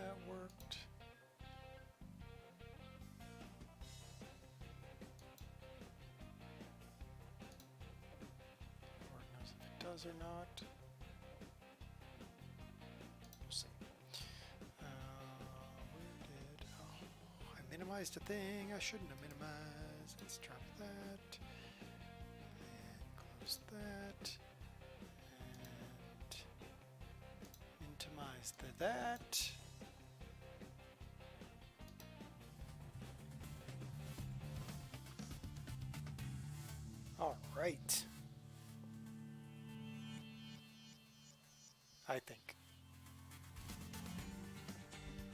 that worked. Lord knows if it does or not. We'll see. I minimized a thing I shouldn't have minimized. Let's drop that. And close that. And minimize that. All right. I think.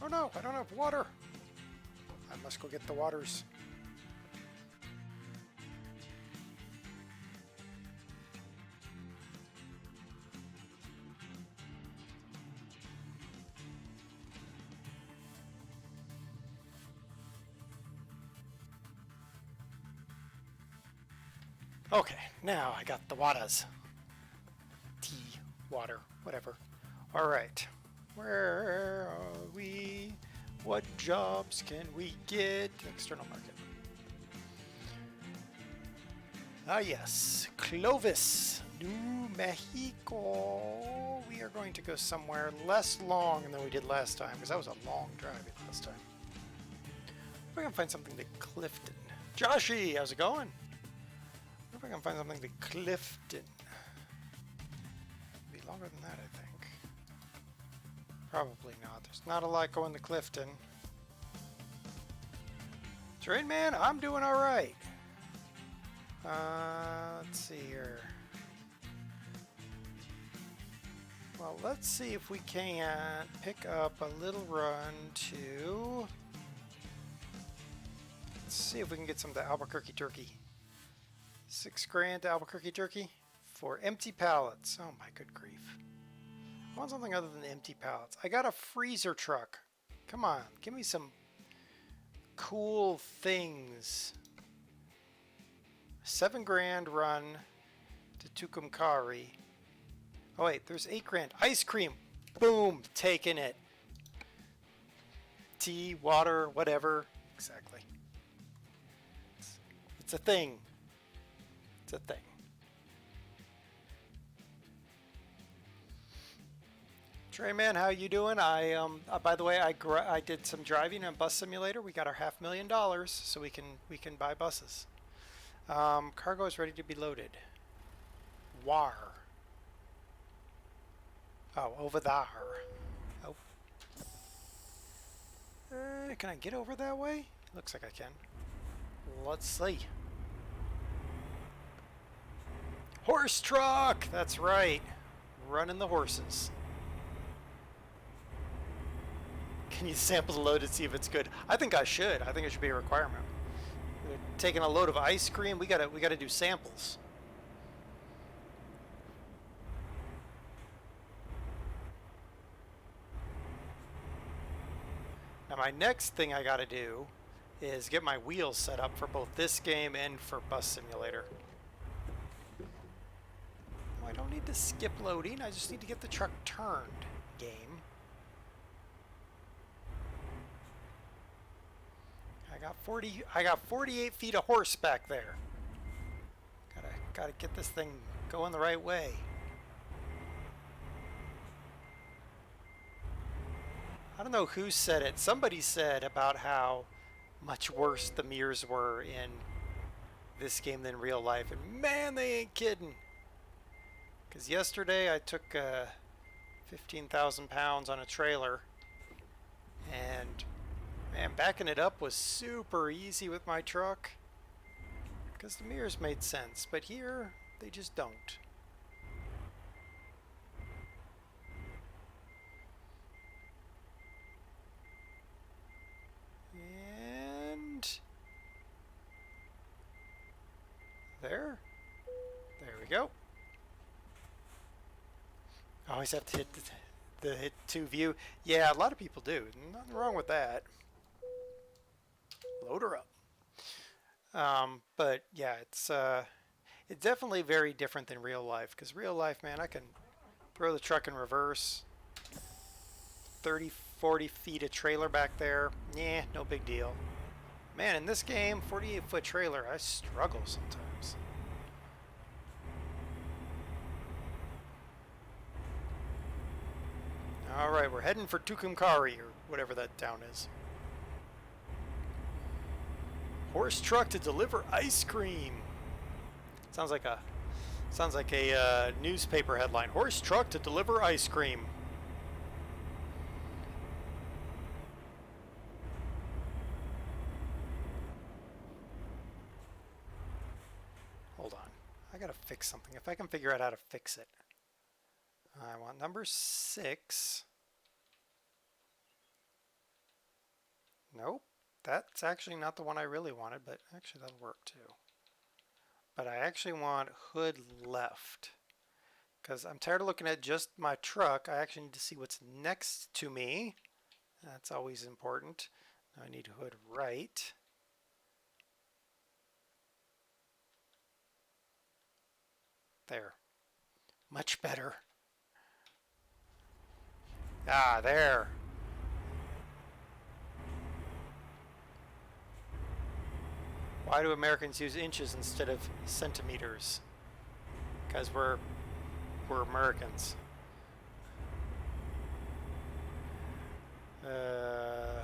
Oh no, I don't have water. I must go get the waters. Okay, now I got the waters. Tea, water, whatever. All right, where are we? What jobs can we get? External market. Ah yes, Clovis, New Mexico. We are going to go somewhere less long than we did last time, because that was a long drive last time. We're going to find something to Clifton. Joshy, how's it going? I wonder if I can find something to Clifton. It'll be longer than that, I think. Probably not. There's not a lot going to Clifton. Train man, I'm doing alright. Let's see here. Well, let's see if we can pick up a little run to... Let's see if we can get some to Albuquerque Turkey. $6 grand to Albuquerque Turkey for empty pallets. Oh my good grief. I want something other than empty pallets. I got a freezer truck. Come on, give me some cool things. 7 grand run to Tucumcari. Oh wait, there's 8 grand. Ice cream. Boom, taking it. Tea, water, whatever. Exactly. It's a thing. It's a thing. Trayman, how you doing? By the way, I did some driving on Bus Simulator. We got our $500,000, so we can buy buses. Cargo is ready to be loaded. War. Oh, over there. Oh. Can I get over that way? Looks like I can. Let's see. Horse truck! That's right. Running the horses. Can you sample the load and see if it's good? I think I should. I think it should be a requirement. We're taking a load of ice cream. We gotta do samples. Now my next thing I gotta do is get my wheels set up for both this game and for Bus Simulator. I don't need to skip loading, I just need to get the truck turned, game. I got 48 feet of horse back there. Gotta get this thing going the right way. I don't know who said it. Somebody said about how much worse the mirrors were in this game than real life, and man, they ain't kidding. Because yesterday I took 15,000 pounds on a trailer, and man, backing it up was super easy with my truck because the mirrors made sense, but here they just don't. And there we go. I always have to hit the hit to view. Yeah, a lot of people do. Nothing wrong with that. Load her up. But yeah, it's definitely very different than real life. Because real life, man, I can throw the truck in reverse, 30, 40 feet of trailer back there. Yeah, no big deal. Man, in this game, 48-foot trailer, I struggle sometimes. Alright, we're heading for Tucumcari, or whatever that town is. Horse truck to deliver ice cream. Sounds like a newspaper headline. Horse truck to deliver ice cream. Hold on. I gotta fix something. If I can figure out how to fix it. I want number 6. Nope. That's actually not the one I really wanted, but actually that'll work too. But I actually want hood left. Because I'm tired of looking at just my truck. I actually need to see what's next to me. That's always important. Now I need hood right. There. Much better. Ah, there. Why do Americans use inches instead of centimeters? Because we're Americans.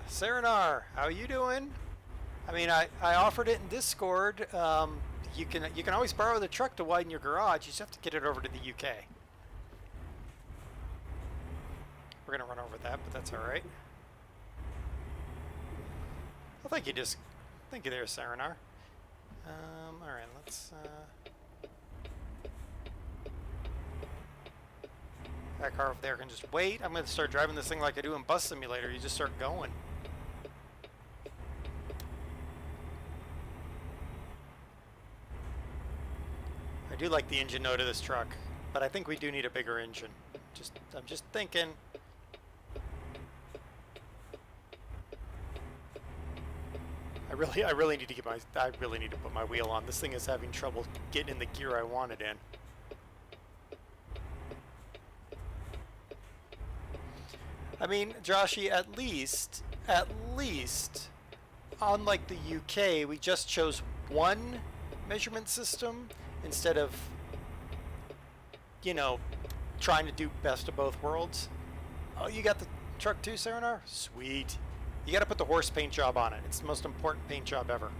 Serenar, how you doing? I mean, I offered it in Discord. You can always borrow the truck to widen your garage. You just have to get it over to the UK. We're gonna run over that, but that's all right. Well, thank you there, Serenar. All right, let's. That car over there can just wait. I'm gonna start driving this thing like I do in Bus Simulator. You just start going. I do like the engine note of this truck, but I think we do need a bigger engine. I'm just thinking. I really need to put my wheel on. This thing is having trouble getting in the gear I want it in. I mean, Joshy, at least, unlike the UK, we just chose one measurement system instead of, you know, trying to do best of both worlds. Oh, you got the truck too, Serenar? Sweet. You gotta put the horse paint job on it. It's the most important paint job ever.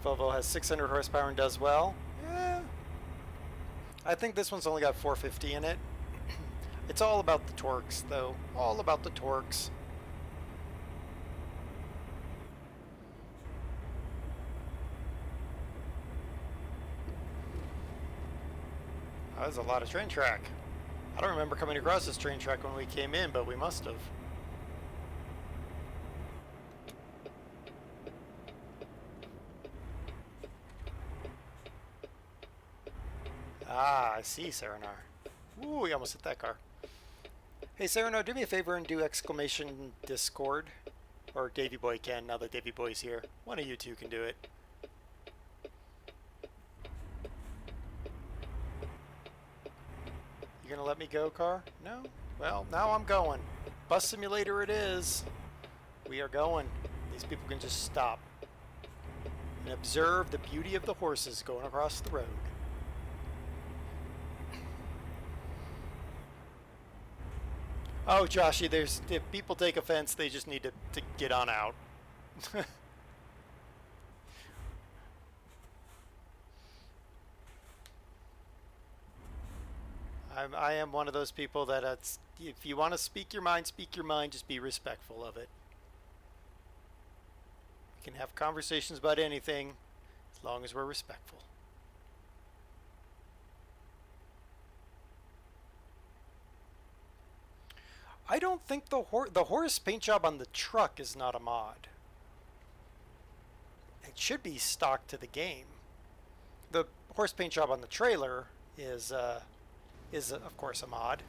Volvo has 600 horsepower and does well. Yeah. I think this one's only got 450 in it. It's all about the torques, though. All about the torques. That was a lot of train track. I don't remember coming across this train track when we came in, but we must have. Ah, I see, Serenar. Ooh, we almost hit that car. Hey, Serenar, do me a favor and do exclamation Discord. Or Davy Boy can, now that Davy Boy's here. One of you two can do it. You gonna let me go, car? No? Well, now I'm going. Bus Simulator it is. We are going. These people can just stop and observe the beauty of the horses going across the road. Oh, Joshy, if people take offense, they just need to get on out. I am one of those people that if you want to speak your mind, just be respectful of it. We can have conversations about anything as long as we're respectful. I don't think the horse paint job on the truck is not a mod. It should be stock to the game. The horse paint job on the trailer is of course a mod.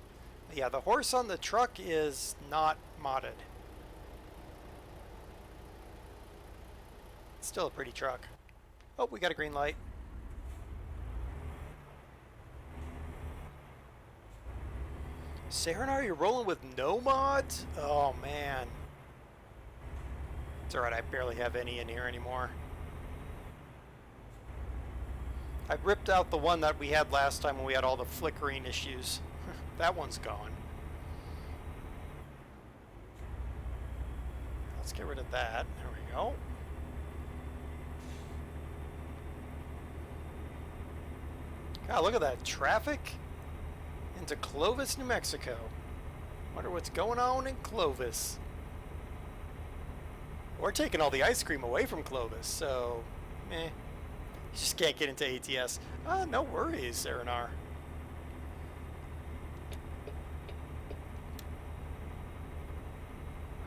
Yeah, the horse on the truck is not modded. Still a pretty truck. Oh, we got a green light. Serenar, you're rolling with no mods? Oh, man. It's alright, I barely have any in here anymore. I ripped out the one that we had last time when we had all the flickering issues. That one's gone. Let's get rid of that. There we go. God, look at that traffic into Clovis, New Mexico. Wonder what's going on in Clovis. We're taking all the ice cream away from Clovis, so meh. You just can't get into ATS. No worries, Serenar.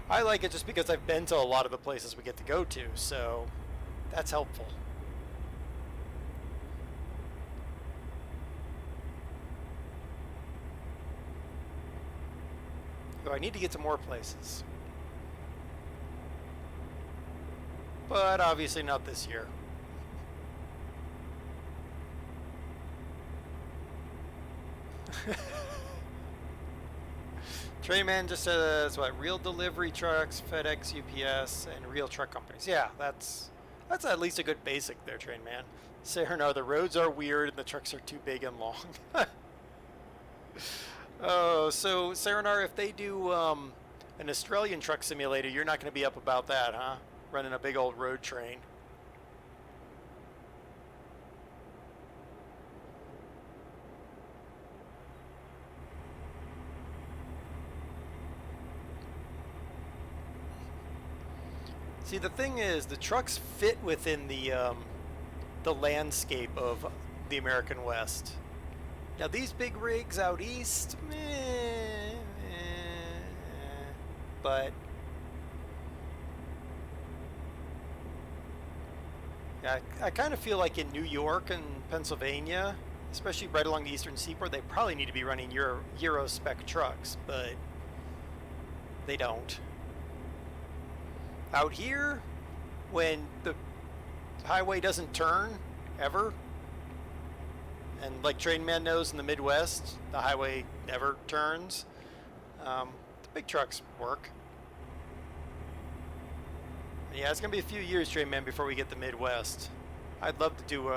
I like it just because I've been to a lot of the places we get to go to, so that's helpful. Though I need to get to more places. But obviously not this year. Trainman just says what? Real delivery trucks, FedEx, UPS, and real truck companies. Yeah, that's at least a good basic there, Trainman. Serenar, the roads are weird and the trucks are too big and long. Oh, so Serenar, if they do an Australian truck simulator, you're not going to be up about that, huh? Running a big old road train. See, the thing is, the trucks fit within the landscape of the American West. Now, these big rigs out east, meh, but yeah, I kind of feel like in New York and Pennsylvania, especially right along the eastern seaboard, they probably need to be running Euro spec trucks, but they don't. Out here, when the highway doesn't turn ever, and like Trainman knows in the Midwest, the highway never turns, the big trucks work. Yeah, it's gonna be a few years, Trainman, before we get the Midwest. I'd love to do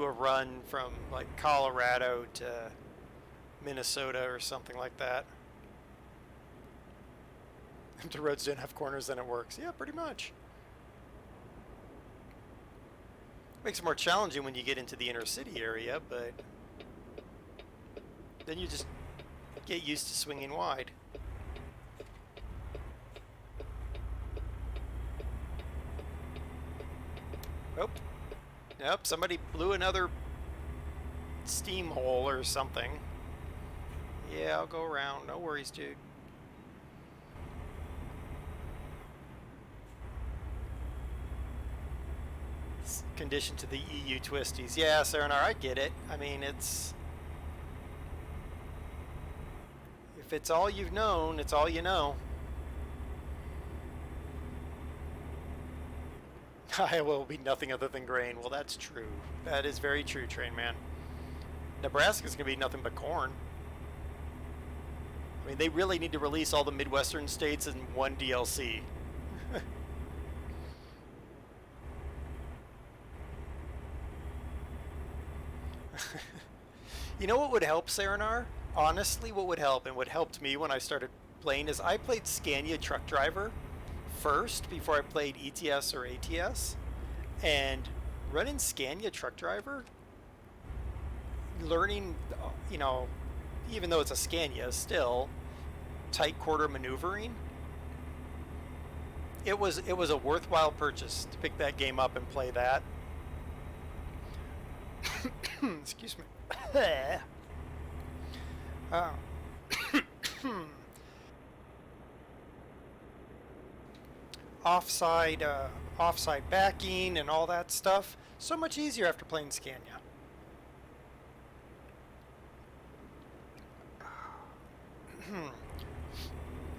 a run from like Colorado to Minnesota or something like that. If the roads don't have corners, then it works. Yeah, pretty much. Makes it more challenging when you get into the inner city area, but then you just get used to swinging wide. Oh, nope, somebody blew another steam hole or something. Yeah, I'll go around. No worries, dude. Condition to the EU twisties. Yeah, Serenar, I get it. I mean, if it's all you've known, it's all you know. Iowa will be nothing other than grain. Well, that's true. That is very true, Trainman. Nebraska's going to be nothing but corn. I mean, they really need to release all the Midwestern states in one DLC. You know what would help, Serenar? Honestly, what would help, and what helped me when I started playing, is I played Scania Truck Driver first before I played ETS or ATS. And running Scania Truck Driver, learning, you know, even though it's a Scania, still tight quarter maneuvering. It was a worthwhile purchase to pick that game up and play that. Excuse me. Offside backing and all that stuff. So much easier after playing Scania.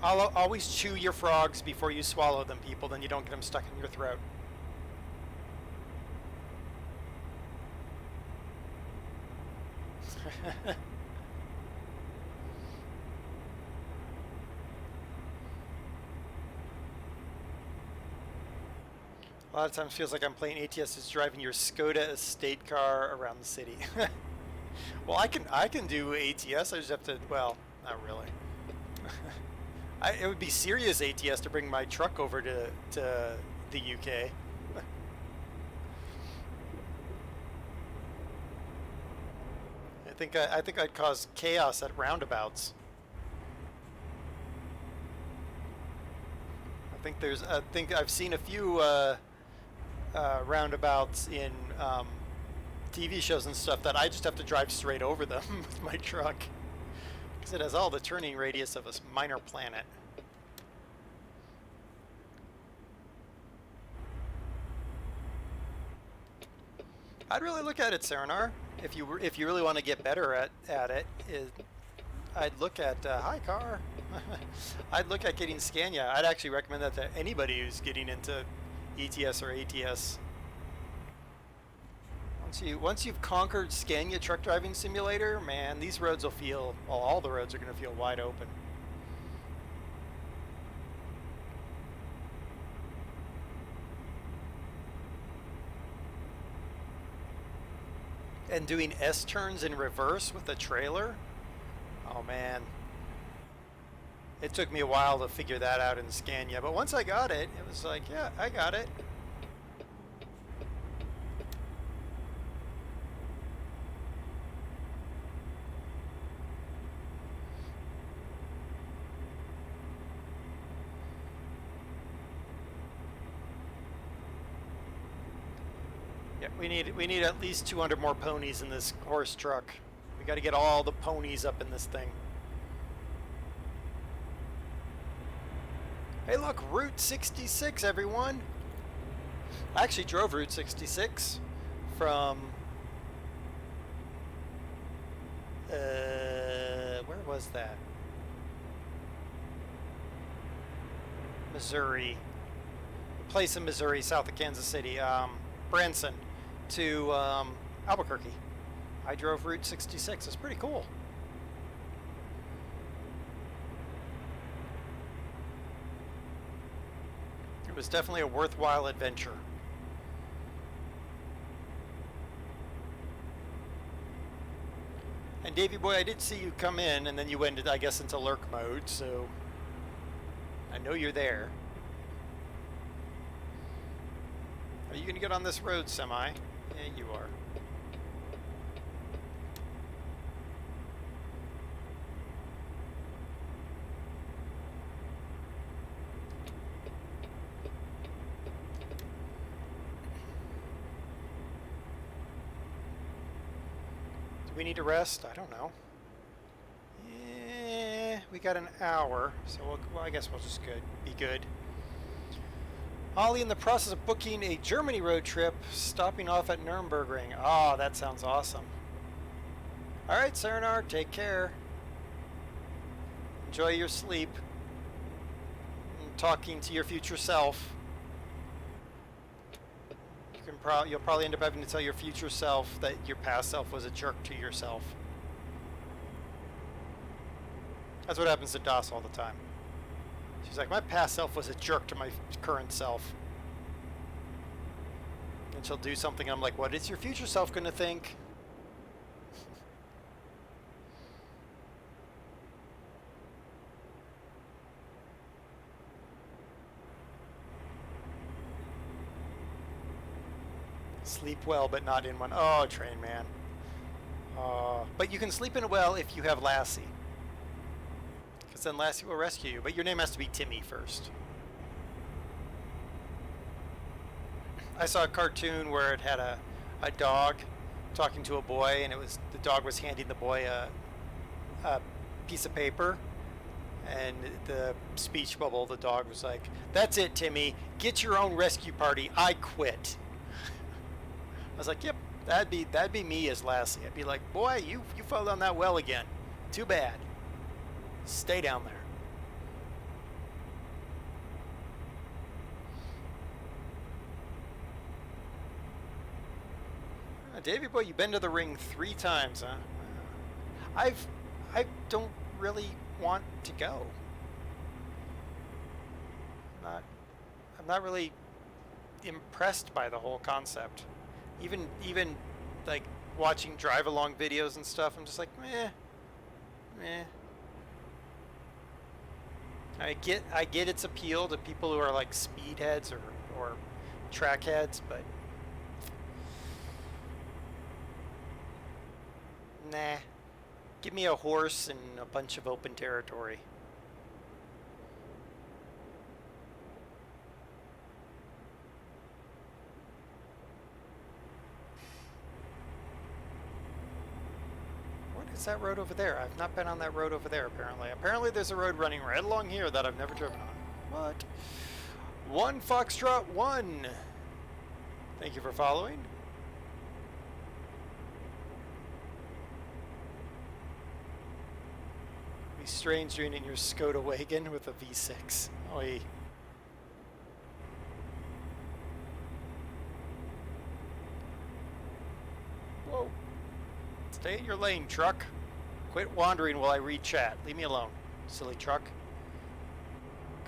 I'll always chew your frogs before you swallow them, people, then you don't get them stuck in your throat. A lot of times feels like I'm playing ATS is driving your Skoda estate car around the city. Well, I can do ATS. I just have to. Well, not really. It would be serious ATS to bring my truck over to the UK. I think I'd cause chaos at roundabouts. I think I've seen a few roundabouts in TV shows and stuff that I just have to drive straight over them with my truck because it has all the turning radius of a minor planet. I'd really look at it, Serenar. If you really want to get better at it, I'd look at hi car. I'd look at getting Scania. I'd actually recommend that to anybody who's getting into ETS or ATS. Once you've conquered Scania Truck Driving Simulator, man, these roads will feel, well, all the roads are going to feel wide open. And doing S-turns in reverse with a trailer? Oh man. It took me a while to figure that out in Scania, but once I got it, it was like, yeah, I got it. Yeah, we need at least 200 more ponies in this horse truck. We got to get all the ponies up in this thing. Hey look, Route 66, everyone! I actually drove Route 66 from... where was that? Missouri. A place in Missouri, south of Kansas City. Branson to Albuquerque. I drove Route 66. It's pretty cool. It was definitely a worthwhile adventure. And Davey boy, I did see you come in, and then you went, I guess, into lurk mode, so I know you're there. Are you going to get on this road, Semi? Yeah, you are. We need to rest? I don't know. Yeah, we got an hour, so well, I guess we'll just be good. Ollie in the process of booking a Germany road trip, stopping off at Nürburgring. Oh, that sounds awesome. All right, Serenar, take care. Enjoy your sleep. And talking to your future self. You'll probably end up having to tell your future self that your past self was a jerk to yourself. That's what happens to Das all the time. She's like, my past self was a jerk to my current self. And she'll do something, and I'm like, what is your future self going to think? Sleep well, but not in one. Oh, train man. But you can sleep in well if you have Lassie. Because then Lassie will rescue you. But your name has to be Timmy first. I saw a cartoon where it had a dog talking to a boy, and the dog was handing the boy a piece of paper. And the speech bubble, the dog was like, "That's it, Timmy. Get your own rescue party. I quit." I was like, "Yep, that'd be me as Lassie." I'd be like, "Boy, you fell down that well again. Too bad. Stay down there." Davey boy, you've been to the ring 3 times, huh? I've I don't really want to go. Not I'm not really impressed by the whole concept. Even like watching drive along videos and stuff, I'm just like, meh, meh. I get its appeal to people who are like speed heads or track heads, but nah. Give me a horse and a bunch of open territory. What is that road over there? I've not been on that road over there, apparently. Apparently there's a road running right along here that I've never driven on. What? 1 Foxtrot 1! Thank you for following. Be strange doing it in your Skoda wagon with a V6. Oy. Whoa. Stay in your lane, truck. Quit wandering while I read chat. Leave me alone, silly truck.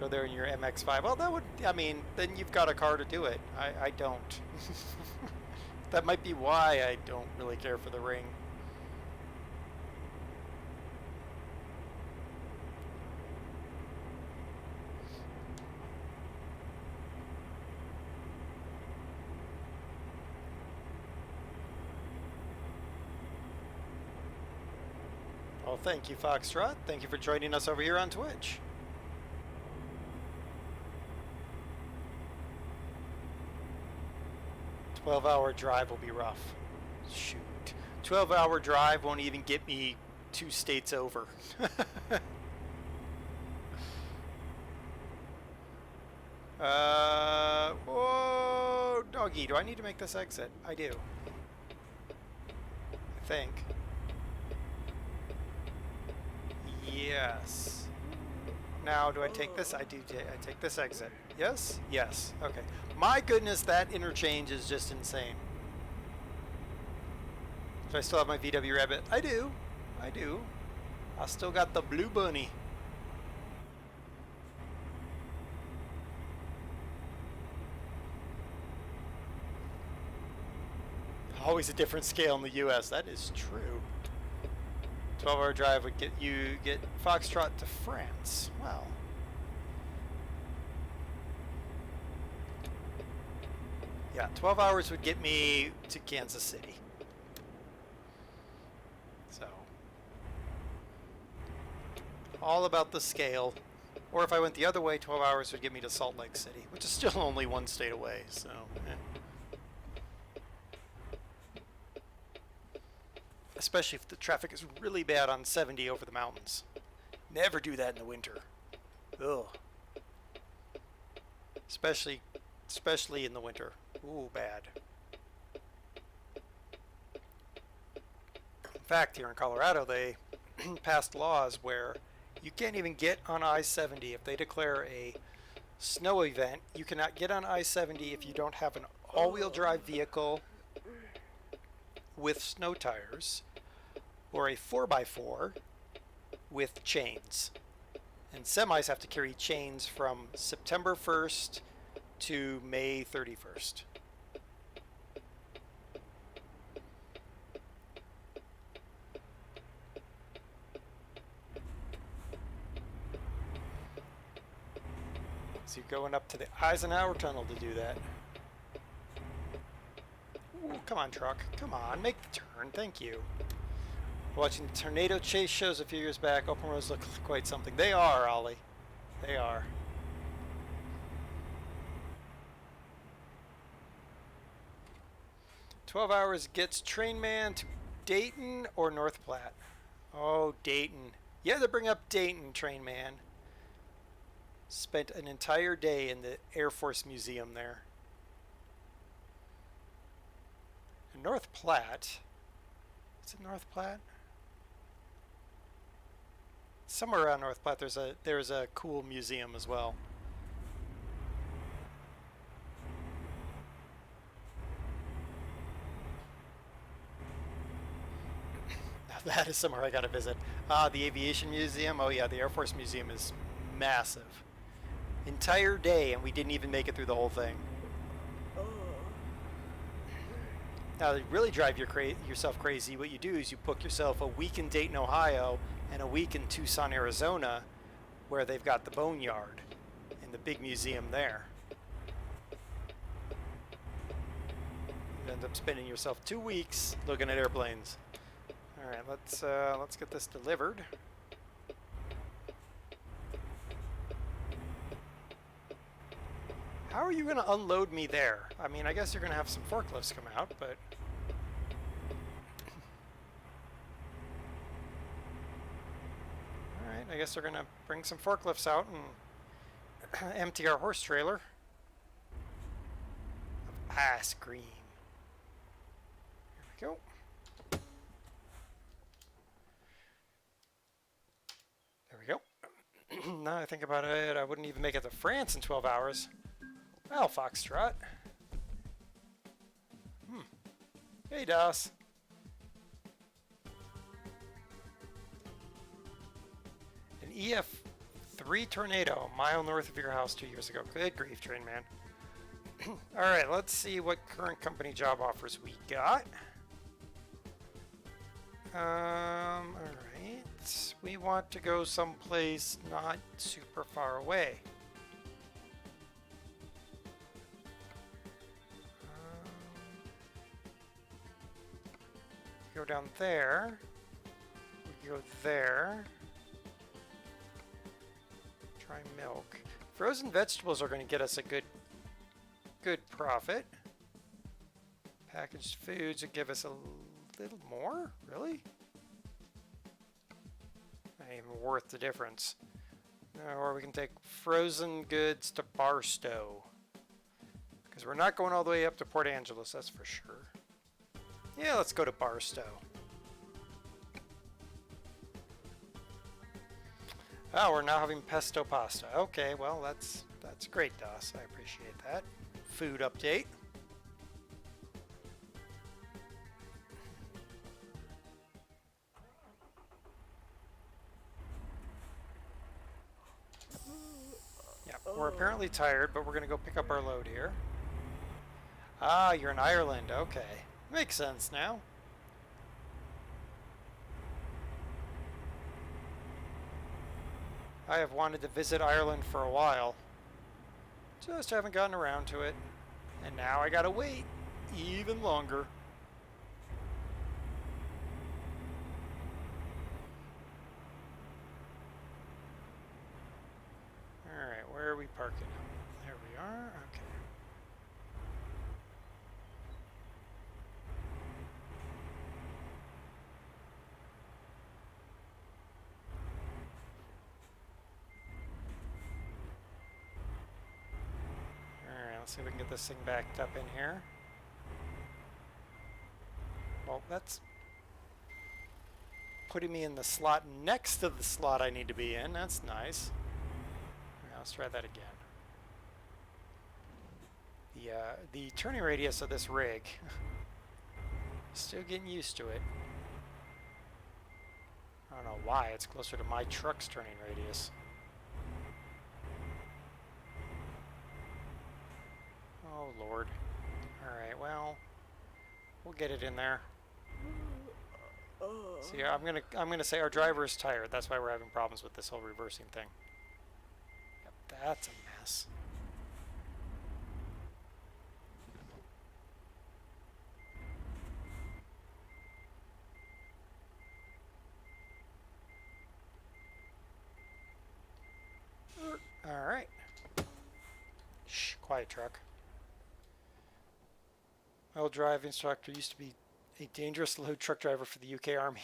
Go there in your MX-5. Well, that would, I mean, then you've got a car to do it. I don't. That might be why I don't really care for the ring. Well, thank you, Foxtrot. Thank you for joining us over here on Twitch. "12-hour drive will be rough." Shoot. 12-hour drive won't even get me 2 states over. Whoa, doggy, do I need to make this exit? I do. I think. Yes. Now, do I take this? I do. I take this exit. Yes? Yes. Okay. My goodness, that interchange is just insane. Do I still have my VW Rabbit? I do. I do. I still got the blue bunny. Always a different scale in the US. That is true. 12-hour drive would get Foxtrot to France. Wow. Yeah, 12 hours would get me to Kansas City. So, all about the scale. Or if I went the other way, 12 hours would get me to Salt Lake City, which is still only 1 state away, so, Especially if the traffic is really bad on 70 over the mountains. Never do that in the winter. Ugh. Especially in the winter. Ooh, bad. In fact, here in Colorado, they passed laws where you can't even get on I-70 if they declare a snow event. You cannot get on I-70 if you don't have an all-wheel drive vehicle with snow tires or a 4x4 with chains. And semis have to carry chains from September 1st to May 31st. So you're going up to the Eisenhower Tunnel to do that. Ooh, come on, truck. Come on, make the turn. Thank you. Watching tornado chase shows a few years back, open roads look quite something. They are, Ollie. They are. "12 hours gets Train Man to Dayton or North Platte?" Oh, Dayton. You had to bring up Dayton, Train Man. Spent an entire day in the Air Force Museum there. And North Platte. Is it North Platte? Somewhere around North Platte there's a cool museum as well. That is somewhere I gotta visit. The Aviation Museum. Oh yeah, the Air Force Museum is massive. Entire day, and we didn't even make it through the whole thing. Now, to really drive yourself crazy, what you do is you book yourself a week in Dayton, Ohio, and a week in Tucson, Arizona, where they've got the Boneyard and the big museum there. You end up spending yourself 2 weeks looking at airplanes. All right, let's get this delivered. How are you going to unload me there? I mean, I guess you're going to have some forklifts come out, but... Alright, I guess they're going to bring some forklifts out and empty our horse trailer of ice cream. Here we go. There we go. Now I think about it, I wouldn't even make it to France in 12 hours. Well, Foxtrot. Hey, Das. An EF3 tornado a mile north of your house 2 years ago. Good grief, train man. Alright, let's see what current company job offers we got. Alright. We want to go someplace not super far away. Go down there. We go there. Try milk. Frozen vegetables are going to get us a good profit. Packaged foods would give us a little more? Really? Not even worth the difference. Or we can take frozen goods to Barstow. Because we're not going all the way up to Port Angeles, that's for sure. Yeah, let's go to Barstow. Oh, we're now having pesto pasta. Okay, well, that's great, Das. I appreciate that. Food update. Yeah, we're apparently tired, but we're going to go pick up our load here. Ah, you're in Ireland. Okay. Makes sense now. I have wanted to visit Ireland for a while. Just haven't gotten around to it. And now I gotta wait even longer. Alright, where are we parking? There we are. Okay. Let's see if we can get this thing backed up in here. Well, that's putting me in the slot next to the slot I need to be in. That's nice. All right, let's try that again. The turning radius of this rig, still getting used to it. I don't know why, it's closer to my truck's turning radius. Oh Lord. Alright, well, we'll get it in there. See, I'm gonna say our driver is tired. That's why we're having problems with this whole reversing thing. Yep, that's a mess. Alright. Shh, quiet truck. My old drive instructor used to be a dangerous load truck driver for the UK Army.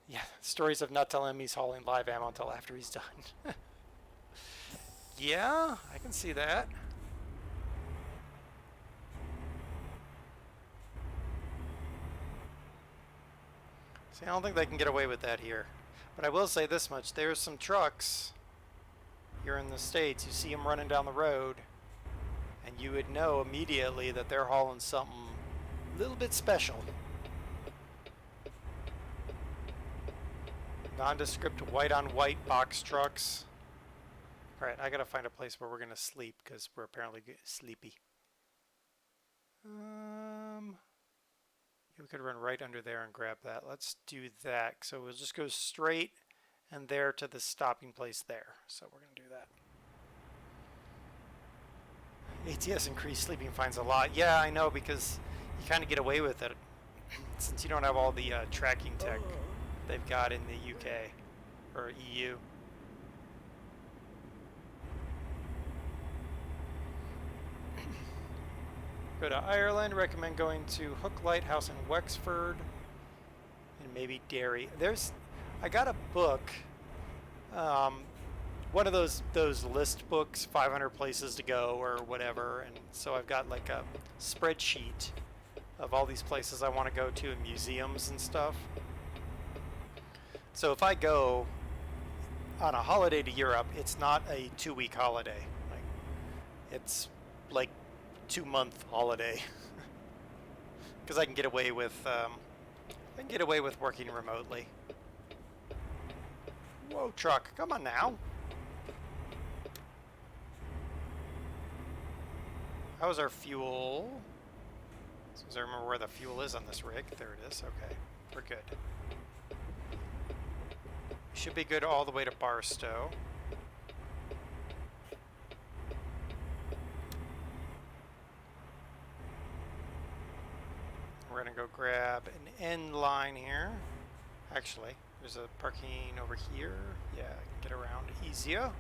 Yeah, stories of not telling him he's hauling live ammo until after he's done. Yeah, I can see that. See, I don't think they can get away with that here. But I will say this much, there's some trucks here in the States, you see them running down the road, and you would know immediately that they're hauling something a little bit special. Nondescript white on white box trucks. Alright, I gotta find a place where we're gonna sleep because we're apparently sleepy. We could run right under there and grab that. Let's do that. So we'll just go straight and there to the stopping place there. So we're gonna do that. ATS increased sleeping fines a lot. Yeah, I know, because you kind of get away with it since you don't have all the tracking tech they've got in the UK or EU. Go to Ireland. Recommend going to Hook Lighthouse in Wexford and maybe Derry. I got a book. One of those list books, 500 places to go or whatever, and so I've got like a spreadsheet of all these places I want to go to and museums and stuff. So if I go on a holiday to Europe, it's not a 2-week holiday. It's like 2-month holiday because I can get away with working remotely. Whoa, truck! Come on now. How's our fuel? As I remember where the fuel is on this rig. There it is. Okay, we're good. Should be good all the way to Barstow. We're gonna go grab an end line here. Actually, there's a parking over here. Yeah, I can get around easier.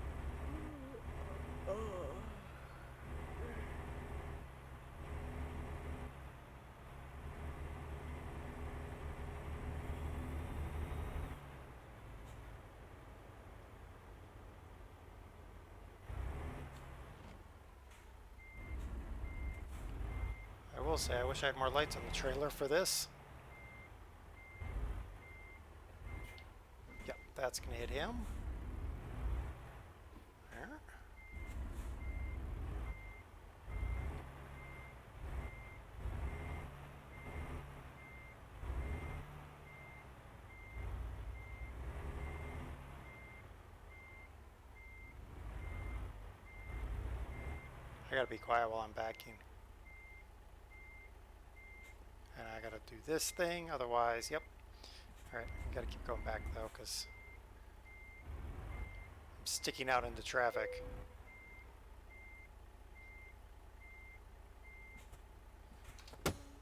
I will say, I wish I had more lights on the trailer for this. Yep, that's gonna hit him. There. I gotta be quiet while I'm backing. And I gotta do this thing, otherwise, yep. Alright, gotta keep going back though, because I'm sticking out into traffic.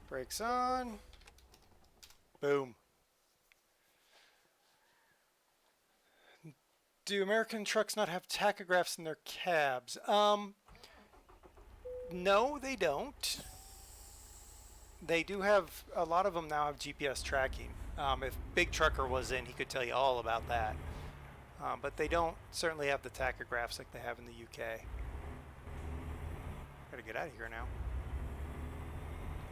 Brakes on. Boom. Do American trucks not have tachographs in their cabs? No, they don't. They do have, a lot of them now have GPS tracking. If Big Trucker was in, he could tell you all about that. But they don't certainly have the tachographs like they have in the UK. Gotta get out of here now.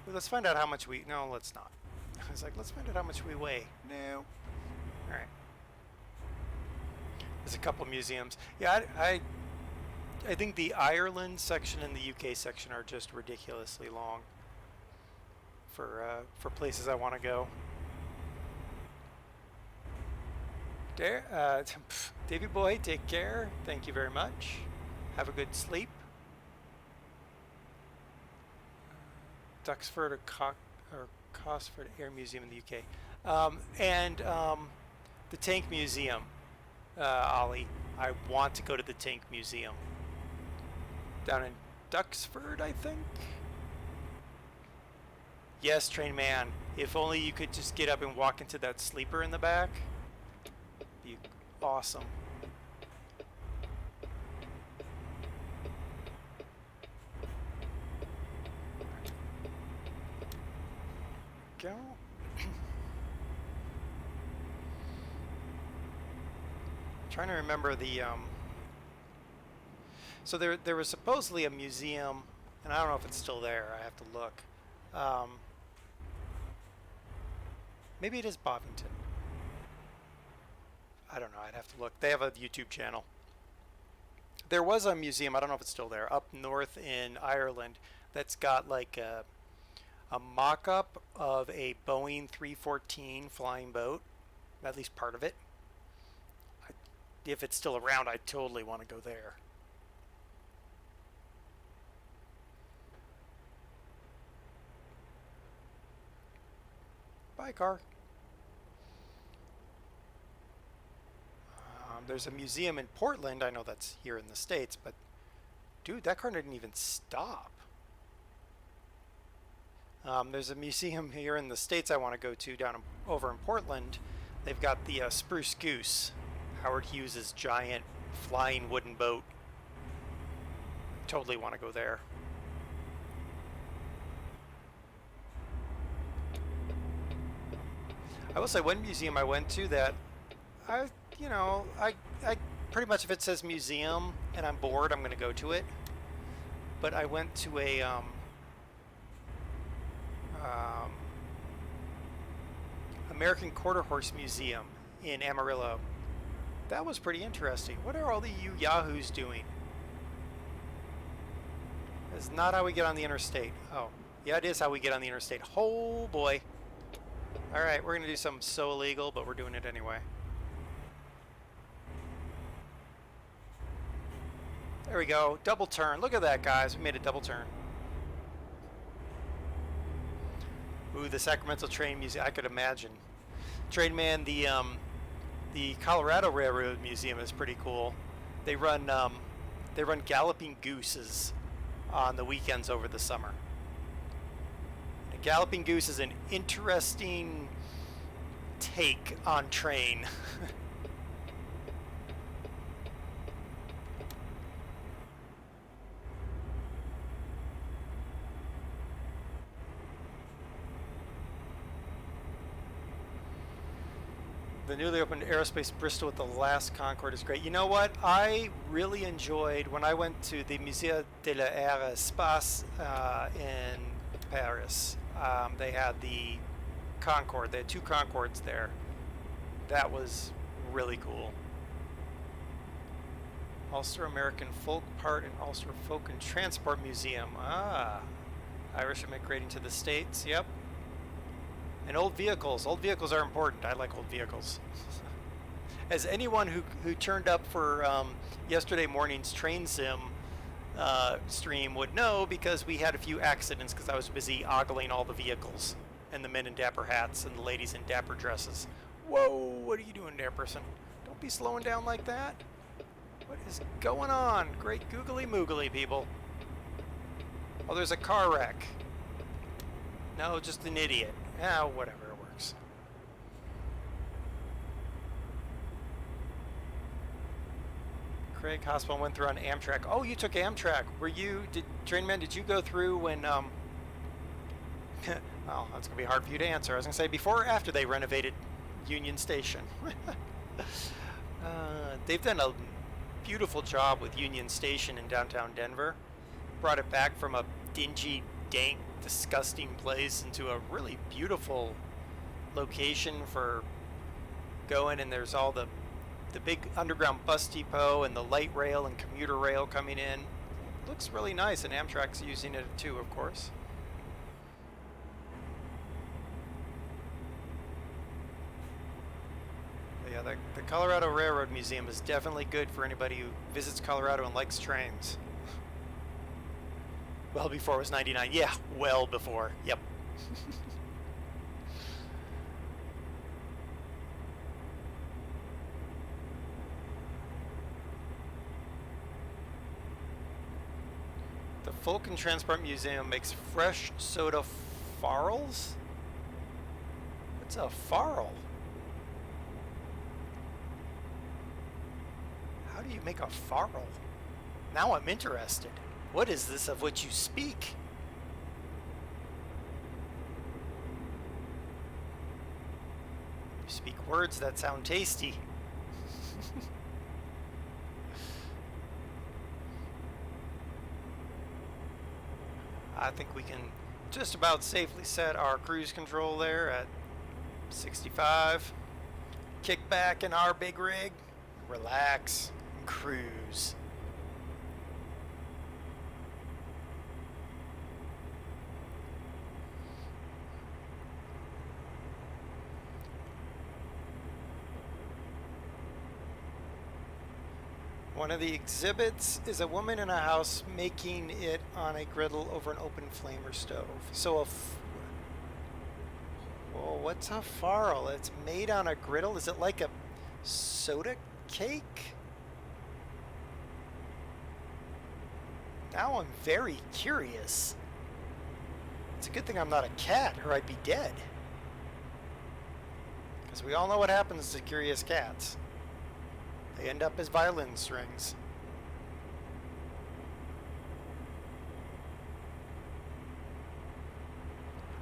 Well, let's find out how much we, no, let's not. I was like, let's find out how much we weigh. No. Alright. There's a couple museums. Yeah, I think the Ireland section and the UK section are just ridiculously long for places I want to go. Davy boy, take care. Thank you very much. Have a good sleep. Duxford or Cosford Air Museum in the UK, and the Tank Museum. Ollie, I want to go to the Tank Museum down in Duxford, I think. Yes, Train Man. If only you could just get up and walk into that sleeper in the back. Be awesome. Go. Trying to remember the so there was supposedly a museum, and I don't know if it's still there. I have to look. Maybe it is Bovington. I don't know. I'd have to look. They have a YouTube channel. There was a museum, I don't know if it's still there, up north in Ireland that's got like a mock-up of a Boeing 314 flying boat, at least part of it. if it's still around, I totally want to go there. Bye, car. There's a museum in Portland. I know that's here in the States, but dude, that car didn't even stop. There's a museum here in the States I want to go to over in Portland. They've got the Spruce Goose, Howard Hughes' giant flying wooden boat. Totally want to go there. I will say one museum I went to that I, I pretty much if it says museum and I'm bored, I'm going to go to it. But I went to a American Quarter Horse Museum in Amarillo. That was pretty interesting. What are all the you yahoos doing? That's not how we get on the interstate. Oh, yeah, it is how we get on the interstate. Oh boy. Alright, we're going to do something so illegal, but we're doing it anyway. There we go. Double turn. Look at that, guys. We made a double turn. Ooh, the Sacramento Train Museum. I could imagine. Train Man, the Colorado Railroad Museum is pretty cool. They run galloping gooses on the weekends over the summer. A galloping goose is an interesting take on train. The newly opened Aerospace Bristol with the last Concorde is great. You know what? I really enjoyed when I went to the Musée de l'Aérospace in Paris. They had the Concorde. They had two Concordes there. That was really cool. Ulster American Folk Part and Ulster Folk and Transport Museum. Ah, Irish immigrating to the States. Yep. And old vehicles. Old vehicles are important. I like old vehicles. As anyone who turned up for yesterday morning's train sim stream would know, because we had a few accidents because I was busy ogling all the vehicles and the men in dapper hats and the ladies in dapper dresses. Whoa, what are you doing there, person? Don't be slowing down like that. What is going on? Great googly moogly, people. Oh, there's a car wreck. No, just an idiot. Ah, whatever, it works. Craig Hospital went through on Amtrak. Oh, you took Amtrak. Train Man, did you go through when, well, that's going to be hard for you to answer. I was going to say before or after they renovated Union Station. They've done a beautiful job with Union Station in downtown Denver. Brought it back from a dingy, dank, disgusting place into a really beautiful location for going, and there's all the big underground bus depot and the light rail and commuter rail coming in. Looks really nice, and Amtrak's using it too, of course. But yeah, the Colorado Railroad Museum is definitely good for anybody who visits Colorado and likes trains. Well before it was 99. Yeah, well before. Yep. The Folk and Transport Museum makes fresh soda farls? What's a farl? How do you make a farl? Now I'm interested. What is this of which you speak? You speak words that sound tasty. I think we can just about safely set our cruise control there at 65. Kick back in our big rig, relax, and cruise. One of the exhibits is a woman in a house making it on a griddle over an open flame or stove. So well, what's a farl? It's made on a griddle. Is it like a soda cake? Now I'm very curious. It's a good thing I'm not a cat, or I'd be dead. Because we all know what happens to curious cats. They end up as violin strings.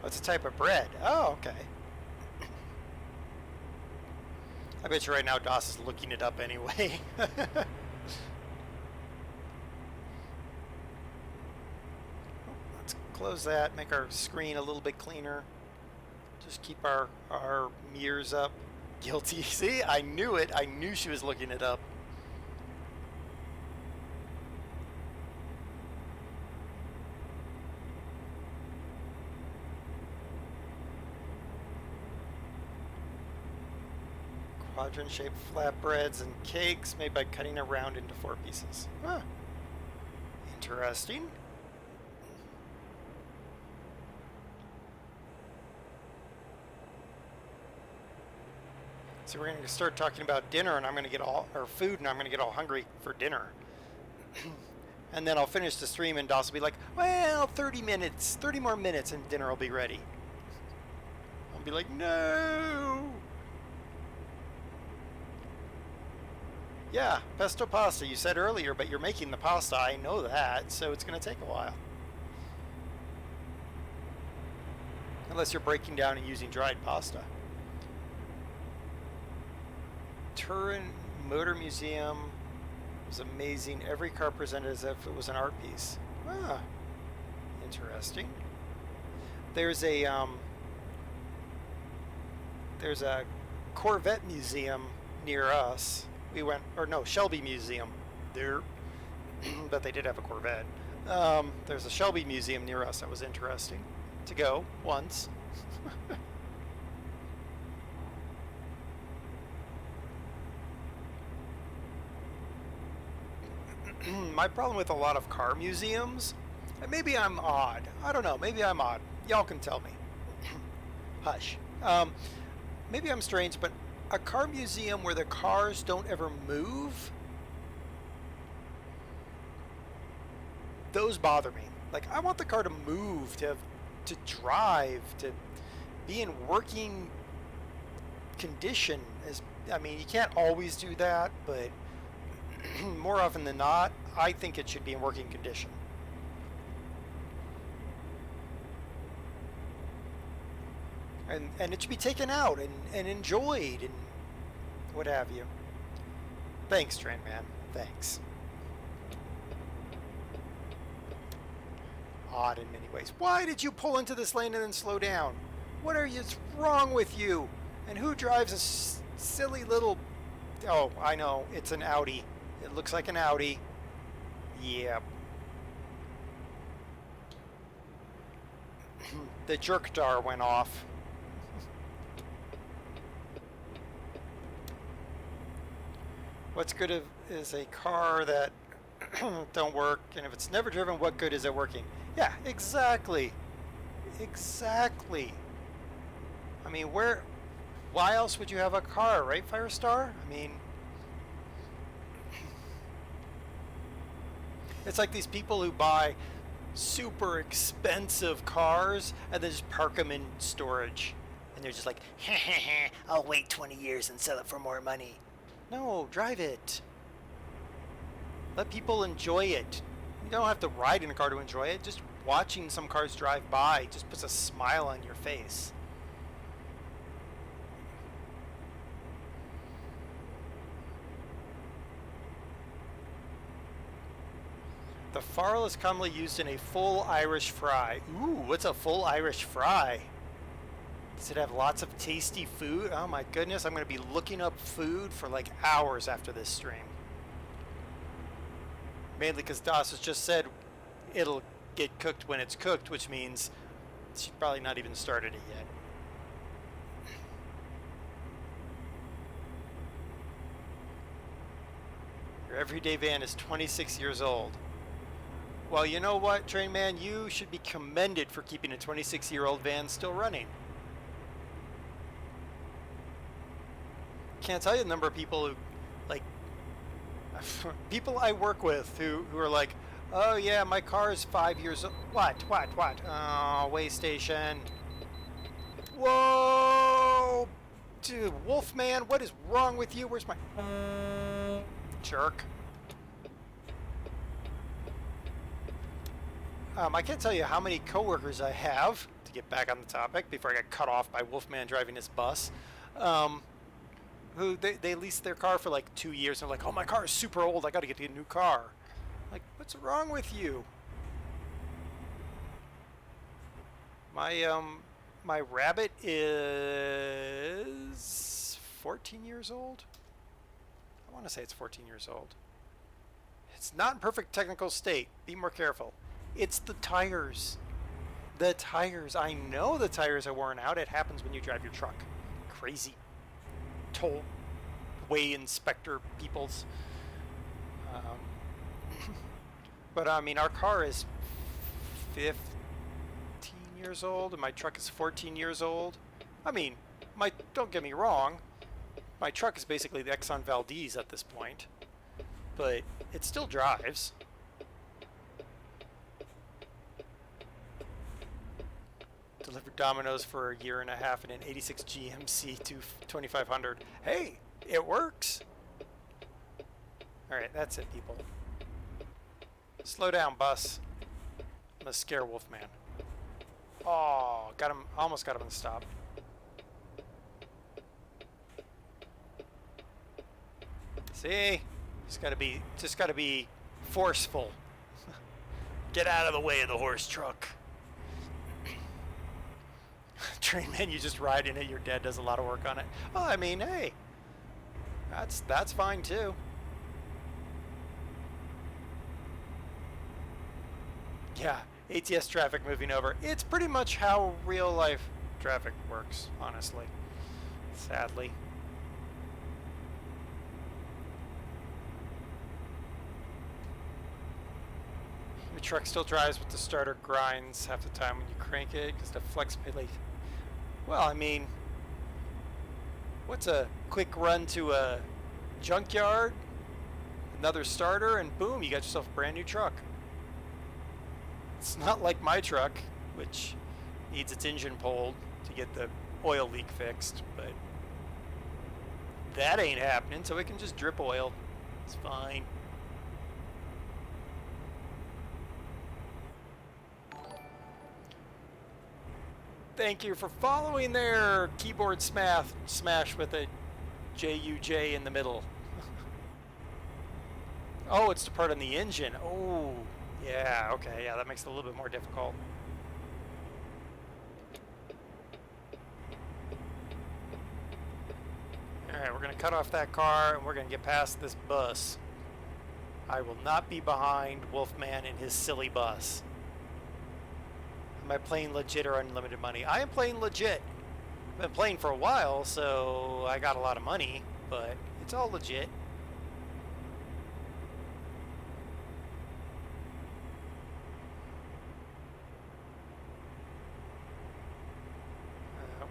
What's a type of bread? Oh, okay. I bet you right now Doss is looking it up anyway. Let's close that, make our screen a little bit cleaner. Just keep our mirrors up. Guilty. See, I knew it. I knew she was looking it up. Quadrant-shaped flatbreads and cakes made by cutting a round into 4 pieces. Huh. Interesting. So we're going to start talking about dinner, and I'm going to get all, or food, and I'm going to get all hungry for dinner. And then I'll finish the stream, and Doss will be like, well, 30 minutes, 30 more minutes, and dinner will be ready. I'll be like, no! Yeah, pesto pasta, you said earlier, but you're making the pasta, I know that, so it's going to take a while. Unless you're breaking down and using dried pasta. Turin Motor Museum was amazing. Every car presented as if it was an art piece. Ah, interesting. There's a Corvette museum near us. We went, or no, Shelby Museum there, but they did have a Corvette. There's a Shelby Museum near us that was interesting to go once. My problem with a lot of car museums, and maybe I'm odd. I don't know. Maybe I'm odd. Y'all can tell me. Hush. Maybe I'm strange, but a car museum where the cars don't ever move, those bother me. Like, I want the car to move, to drive, to be in working condition. I mean, you can't always do that, but more often than not, I think it should be in working condition. And it should be taken out and enjoyed and what have you. Thanks, Train Man. Thanks. Odd in many ways. Why did you pull into this lane and then slow down? What is wrong with you? And who drives a silly little... Oh, I know. It's an Audi. It looks like an Audi. Yep. The jerkdar went off. What's good is a car that don't work, and if it's never driven, what good is it working? Yeah, exactly. Exactly. I mean, why else would you have a car, right, Firestar? I mean, it's like these people who buy super expensive cars and then just park them in storage. And they're just like, I'll wait 20 years and sell it for more money. No, drive it. Let people enjoy it. You don't have to ride in a car to enjoy it. Just watching some cars drive by just puts a smile on your face. The farl is commonly used in a full Irish fry. Ooh, what's a full Irish fry? Does it have lots of tasty food? Oh my goodness, I'm going to be looking up food for like hours after this stream. Mainly because Doss has just said it'll get cooked when it's cooked, which means she's probably not even started it yet. You're everyday van is 26 years old. Well, you know what, Train Man? You should be commended for keeping a 26-year-old van still running. Can't tell you the number of people who, like, people I work with who are like, oh yeah, my car is 5 years old. What? Oh, way station. Whoa! Dude, Wolfman, what is wrong with you? Where's my... Jerk. I can't tell you how many coworkers I have, to get back on the topic, before I get cut off by Wolfman driving his bus, who they leased their car for like 2 years, and they're like, oh, my car is super old, I gotta get a new car. Like, what's wrong with you? My rabbit is 14 years old. I want to say it's 14 years old. It's not in perfect technical state. Be more careful. It's the tires. The tires. I know the tires are worn out. It happens when you drive your truck. Crazy. Tollway inspector peoples. But I mean, our car is 15 years old, and my truck is 14 years old. I mean, don't get me wrong, my truck is basically the Exxon Valdez at this point, but it still drives. Delivered Domino's for a year and a half in an 86 GMC to 2500. Hey, it works. Alright, that's it, people. Slow down, bus. I'm gonna scare Wolfman. Oh, got him! Almost got him to stop. See, just gotta be forceful. Get out of the way of the horse truck. Train Man, you just ride in it. Your dad does a lot of work on it. Well, I mean, hey, that's fine too. Yeah, ATS traffic moving over. It's pretty much how real life traffic works, honestly. Sadly. Your truck still drives, but the starter grinds half the time when you crank it because the flexibility. Well, I mean, what's a quick run to a junkyard, another starter, and boom, you got yourself a brand new truck. It's not like my truck, which needs its engine pulled to get the oil leak fixed, but that ain't happening, so it can just drip oil. It's fine. Thank you for following there, keyboard smash with a JUJ in the middle. Oh, it's the part on the engine. Oh. Yeah, okay, yeah, that makes it a little bit more difficult. Alright, we're going to cut off that car, and we're going to get past this bus. I will not be behind Wolfman in his silly bus. Am I playing legit or unlimited money? I am playing legit. I've been playing for a while, so I got a lot of money, but it's all legit.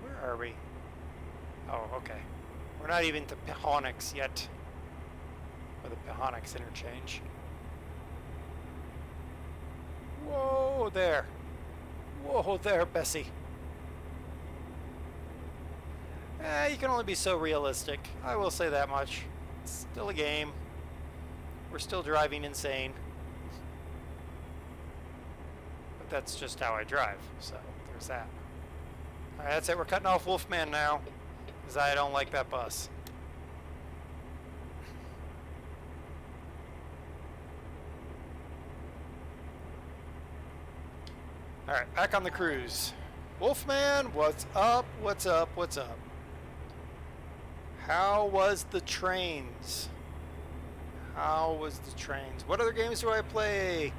Where are we? Oh, okay. We're not even to Pehonix yet. Or the Pehonix interchange. Whoa there. Whoa there, Bessie. You can only be so realistic. I will say that much. It's still a game. We're still driving insane. But that's just how I drive, so there's that. Alright, that's it. We're cutting off Wolfman now, because I don't like that bus. Alright, back on the cruise. Wolfman, what's up? What's up? What's up? How was the trains? How was the trains? What other games do I play?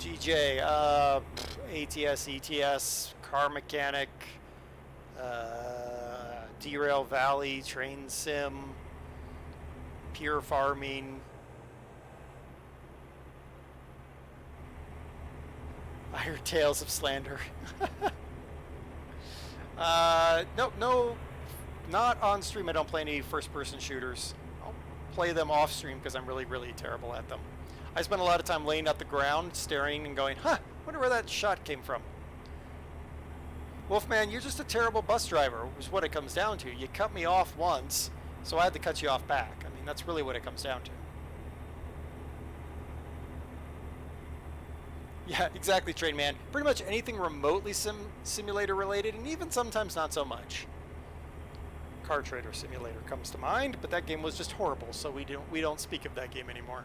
GJ, ATS, ETS, Car Mechanic, Derail Valley, Train Sim, Pure Farming, Inspired tales of slander. No, no, not on stream. I don't play any first-person shooters. I'll play them off stream because I'm really, really terrible at them. I spend a lot of time laying at the ground, staring and going, huh, wonder where that shot came from. Wolfman, you're just a terrible bus driver, is what it comes down to. You cut me off once, so I had to cut you off back. I mean, that's really what it comes down to. Yeah, exactly, Train Man. Pretty much anything remotely simulator related, and even sometimes not so much. Car Trader Simulator comes to mind, but that game was just horrible, so we don't speak of that game anymore.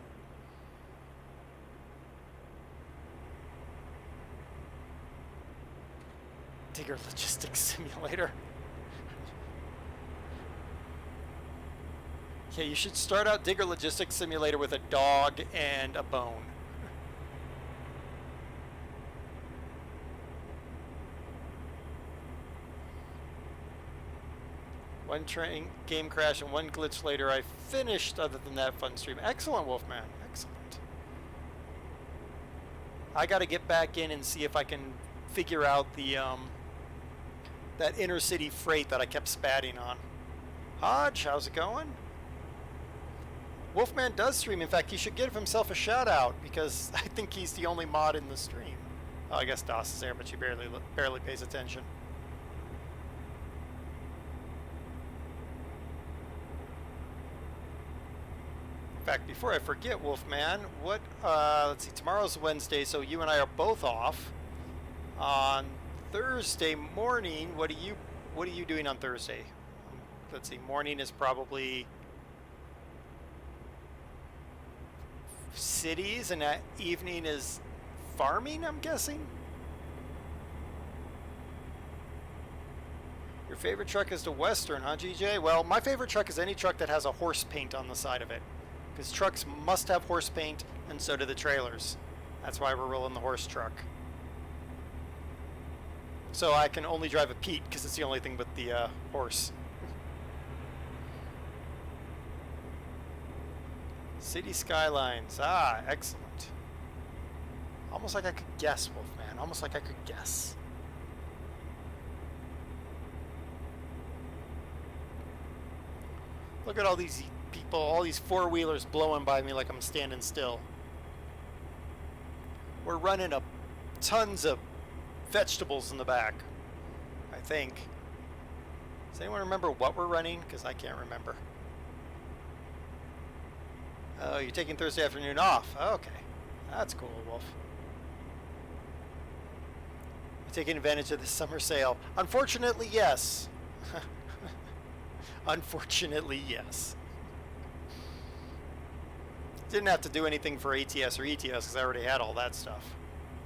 Digger Logistics Simulator. Yeah, you should start out Digger Logistics Simulator with a dog and a bone. One train game crash and one glitch later, I finished. Other than that, fun stream. Excellent, Wolfman. Excellent. I got to get back in and see if I can figure out the that inner city freight that I kept spatting on. Hodge, how's it going? Wolfman does stream. In fact, he should give himself a shout out because I think he's the only mod in the stream. Oh, I guess DOS is there, but she barely pays attention. In fact, before I forget, Wolfman, what? Let's see. Tomorrow's Wednesday, so you and I are both off. On Thursday morning, what are you doing on Thursday? Let's see. Morning is probably cities, and evening is farming, I'm guessing. Your favorite truck is the Western, huh, GJ? Well, my favorite truck is any truck that has a horse paint on the side of it. Because trucks must have horse paint, and so do the trailers. That's why we're rolling the horse truck. So I can only drive a Pete, because it's the only thing with the horse. City Skylines. Ah, excellent. Almost like I could guess, Wolfman. Almost like I could guess. Look at all these people, all these four-wheelers blowing by me like I'm standing still. We're running up tons of vegetables in the back, I think. Does anyone remember what we're running? Because I can't remember. Oh, you're taking Thursday afternoon off. Okay. That's cool, Wolf. You're taking advantage of the summer sale. Unfortunately, yes. Unfortunately, yes. Didn't have to do anything for ATS or ETS because I already had all that stuff.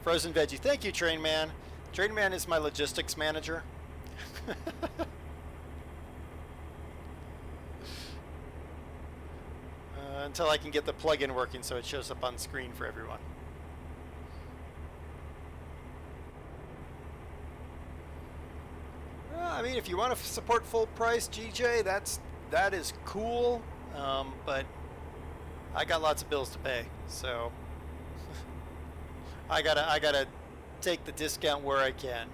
Frozen Veggie. Thank you, Train Man. Train Man is my logistics manager. Until I can get the plugin working so it shows up on screen for everyone. I mean, if you want to support full price, GJ, that is cool. But I got lots of bills to pay, so I gotta take the discount where I can.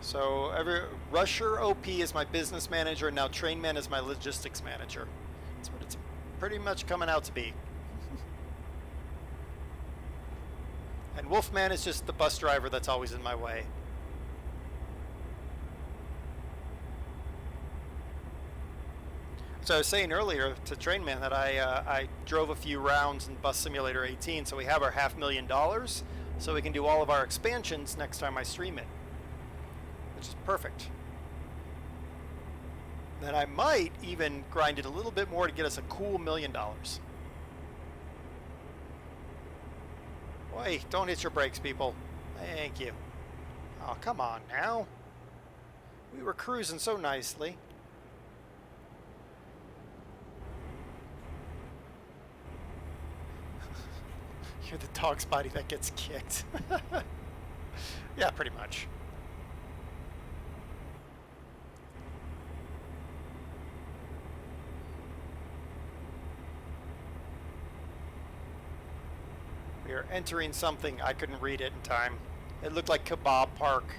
So Rusher OP is my business manager, and now Trainman is my logistics manager. That's what it's pretty much coming out to be. And Wolfman is just the bus driver that's always in my way. So I was saying earlier to Trainman that I drove a few rounds in Bus Simulator 18, so we have our $500,000, so we can do all of our expansions next time I stream it, which is perfect. Then I might even grind it a little bit more to get us a cool $1 million. Wait, don't hit your brakes, people. Thank you. Oh, come on now. We were cruising so nicely. You're the dog's body that gets kicked. Yeah, pretty much. We are entering something. I couldn't read it in time. It looked like Kebab Park,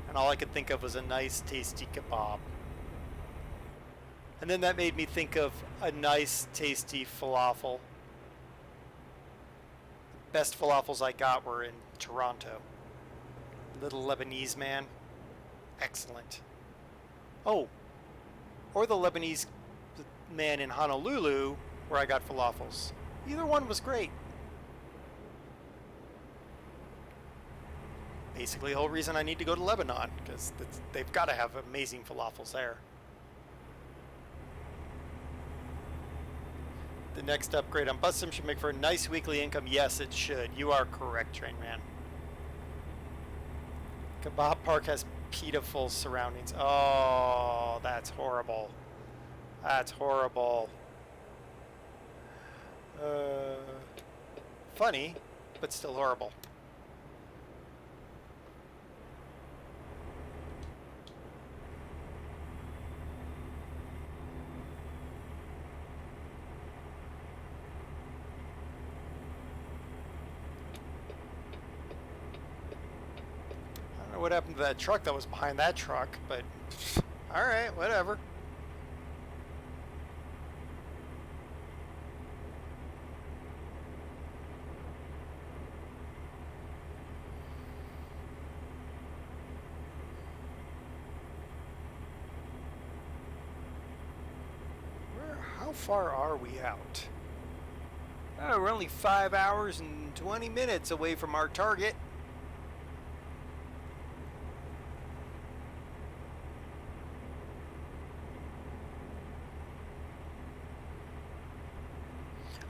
and all I could think of was a nice, tasty kebab. And then that made me think of a nice, tasty falafel. The best falafels I got were in Toronto. Little Lebanese man. Excellent. Oh, or the Lebanese man in Honolulu where I got falafels. Either one was great. Basically the whole reason I need to go to Lebanon, because they've got to have amazing falafels there. The next upgrade on Bus Sim should make for a nice weekly income. Yes, it should. You are correct, Train Man. Kebab Park has pitiful surroundings. Oh, that's horrible. That's horrible. Funny, but still horrible. I don't know what happened to that truck that was behind that truck, but alright, whatever. How far are we out? Oh, we're only 5 hours and 20 minutes away from our target.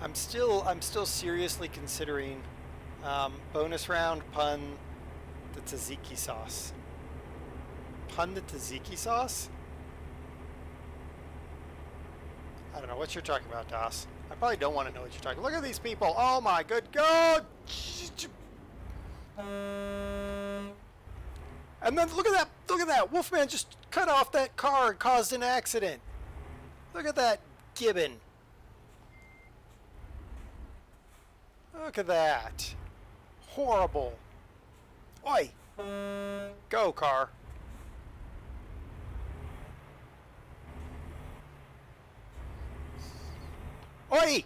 I'm still seriously considering bonus round pun the tzatziki sauce. Pun the tzatziki sauce? I don't know what you're talking about, Das. I probably don't want to know what you're talking about. Look at these people. Oh my good God. And then look at that. Look at that. Wolfman just cut off that car and caused an accident. Look at that gibbon. Look at that. Horrible. Oi. Go, car. Oi!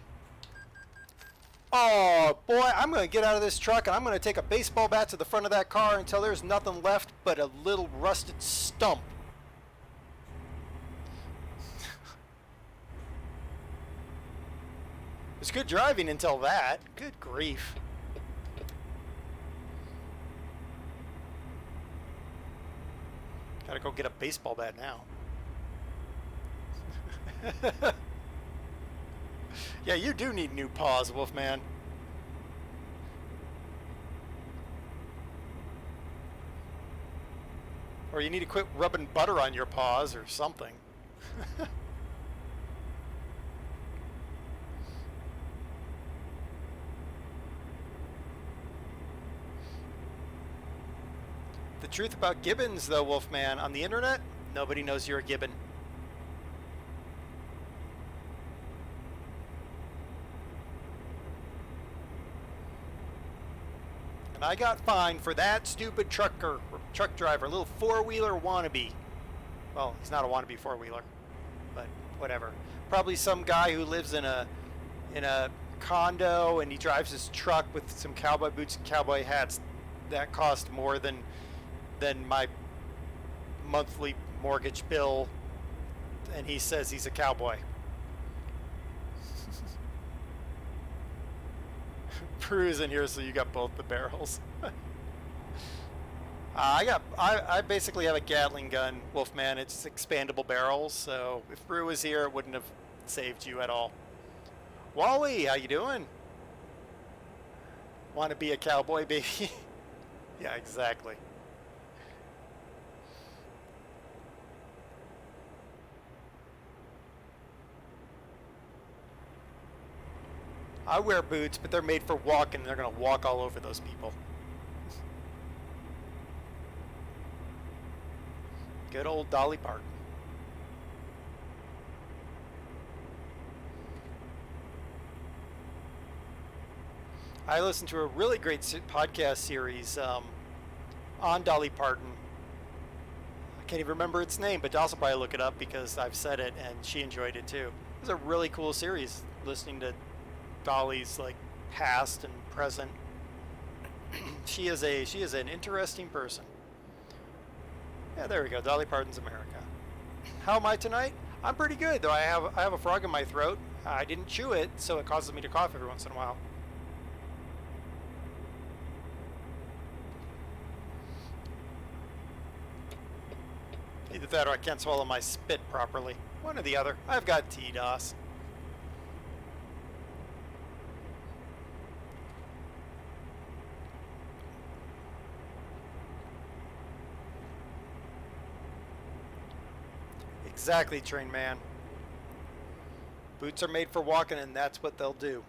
Oh, boy, I'm going to get out of this truck and I'm going to take a baseball bat to the front of that car until there's nothing left but a little rusted stump. It was good driving until that. Good grief. Gotta go get a baseball bat now. Yeah, you do need new paws, Wolfman. Or you need to quit rubbing butter on your paws or something. The truth about gibbons, though, Wolfman, on the internet, nobody knows you're a gibbon. I got fined for that stupid truck driver, little four-wheeler wannabe. Well, he's not a wannabe four-wheeler, but whatever. Probably some guy who lives in a condo and he drives his truck with some cowboy boots and cowboy hats that cost more than my monthly mortgage bill, and he says he's a cowboy. Peru's in here, so you got both the barrels. I basically have a Gatling gun, Wolfman. It's expandable barrels, so if Brew was here, it wouldn't have saved you at all. Wally, how you doing? Want to be a cowboy, baby? Yeah, exactly. I wear boots, but they're made for walking. They're going to walk all over those people. Good old Dolly Parton. I listened to a really great podcast series on Dolly Parton. I can't even remember its name, but also probably look it up because I've said it and she enjoyed it too. It was a really cool series listening to Dolly's like past and present. She is an interesting person. Yeah, there we go. Dolly Parton's America. How am I tonight? I'm pretty good, though I have a frog in my throat. I didn't chew it, so it causes me to cough every once in a while. Either that or I can't swallow my spit properly. One or the other. I've got TDOS. Exactly, train man. Boots are made for walking, and that's what they'll do.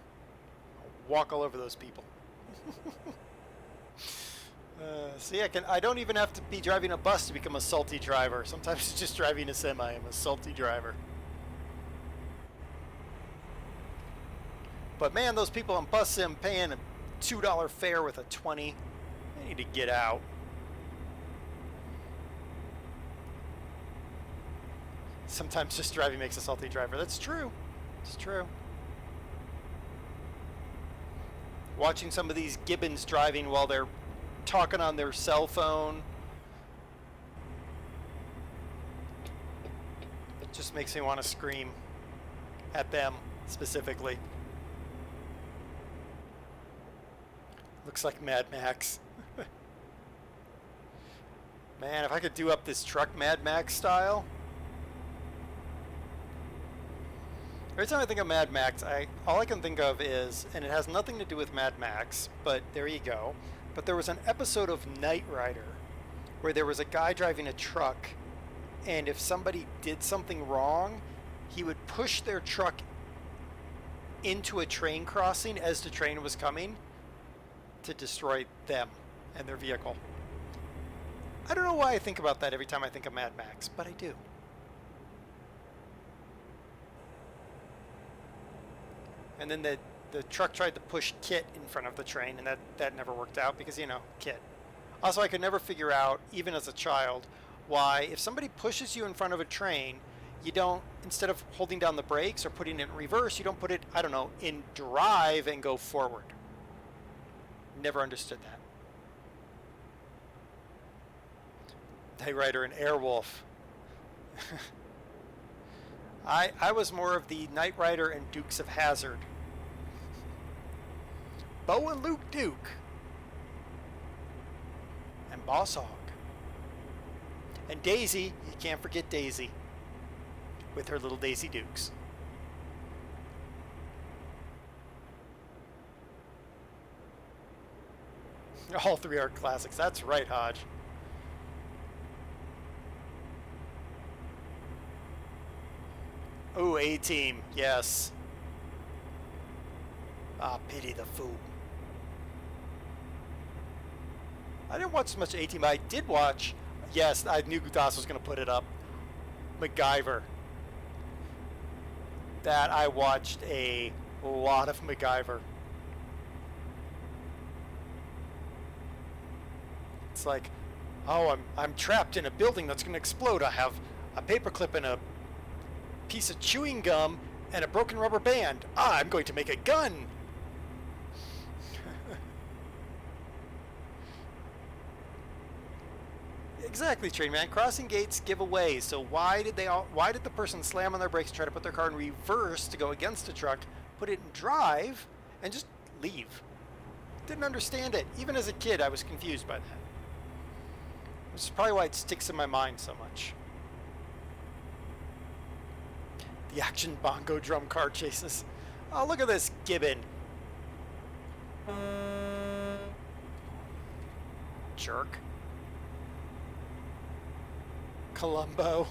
Walk all over those people. See, I don't even have to be driving a bus to become a salty driver. Sometimes it's just driving a semi. I'm a salty driver. But man, those people on bus sim paying a $2 fare with a 20, they need to get out. Sometimes just driving makes a salty driver. That's true. It's true. Watching some of these gibbons driving while they're talking on their cell phone. It just makes me want to scream at them specifically. Looks like Mad Max. Man, if I could do up this truck Mad Max style. Every time I think of Mad Max, all I can think of is, and it has nothing to do with Mad Max, but there you go. But there was an episode of Knight Rider where there was a guy driving a truck, and if somebody did something wrong, he would push their truck into a train crossing as the train was coming to destroy them and their vehicle. I don't know why I think about that every time I think of Mad Max, but I do. And then the truck tried to push Kit in front of the train, and that never worked out because, you know, Kit. Also, I could never figure out, even as a child, why if somebody pushes you in front of a train, you don't, instead of holding down the brakes or putting it in reverse, you don't put it, I don't know, in drive and go forward. Never understood that. Knight Rider and Airwolf. I was more of the Knight Rider and Dukes of Hazzard. Bo and Luke Duke. And Boss Hog. And Daisy, you can't forget Daisy. With her little Daisy Dukes. All three are classics. That's right, Hodge. Ooh, A-Team, yes. Ah, pity the fool. I didn't watch so much A-Team. I did watch, yes, I knew Das was going to put it up, MacGyver. That I watched a lot of MacGyver. It's like, oh, I'm trapped in a building that's going to explode. I have a paperclip and a piece of chewing gum and a broken rubber band. I'm going to make a gun. Exactly, train man. Crossing gates give away. So why did the person slam on their brakes, try to put their car in reverse to go against a truck, put it in drive, and just leave? Didn't understand it. Even as a kid, I was confused by that. Which is probably why it sticks in my mind so much. The action bongo drum car chases. Oh, look at this gibbon. Jerk. Columbo.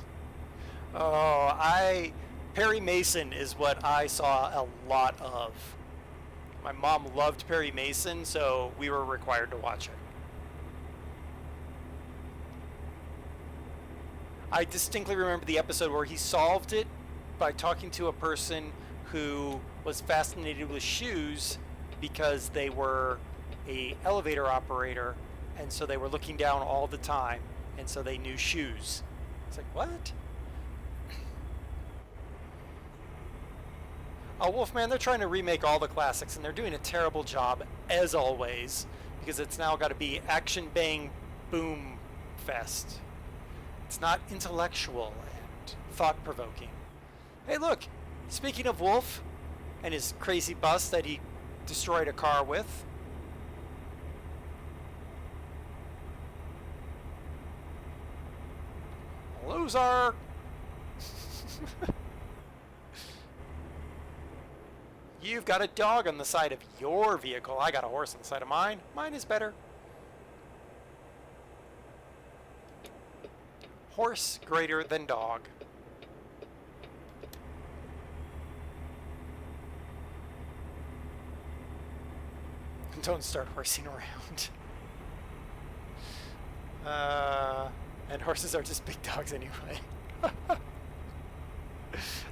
Oh, Perry Mason is what I saw a lot of. My mom loved Perry Mason, so we were required to watch it. I distinctly remember the episode where he solved it by talking to a person who was fascinated with shoes because they were a elevator operator, and so they were looking down all the time, and so they knew shoes. It's like, what? Oh, Wolfman, they're trying to remake all the classics, and they're doing a terrible job, as always, because it's now got to be action, bang, boom fest. It's not intellectual and thought-provoking. Hey, look, speaking of Wolf and his crazy bus that he destroyed a car with. Loser! You've got a dog on the side of your vehicle. I got a horse on the side of mine. Mine is better. Horse greater than dog. Don't start horsing around. And horses are just big dogs anyway.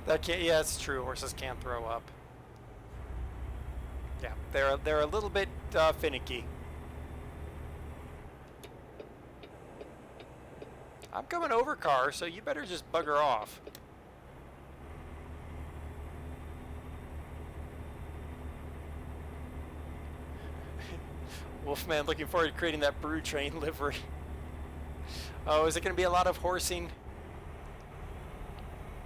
That can't. Yeah, it's true. Horses can't throw up. Yeah, they're a little bit finicky. I'm coming over, car, so you better just bugger off. Wolfman looking forward to creating that Brew Train livery. Oh, is it going to be a lot of horsing?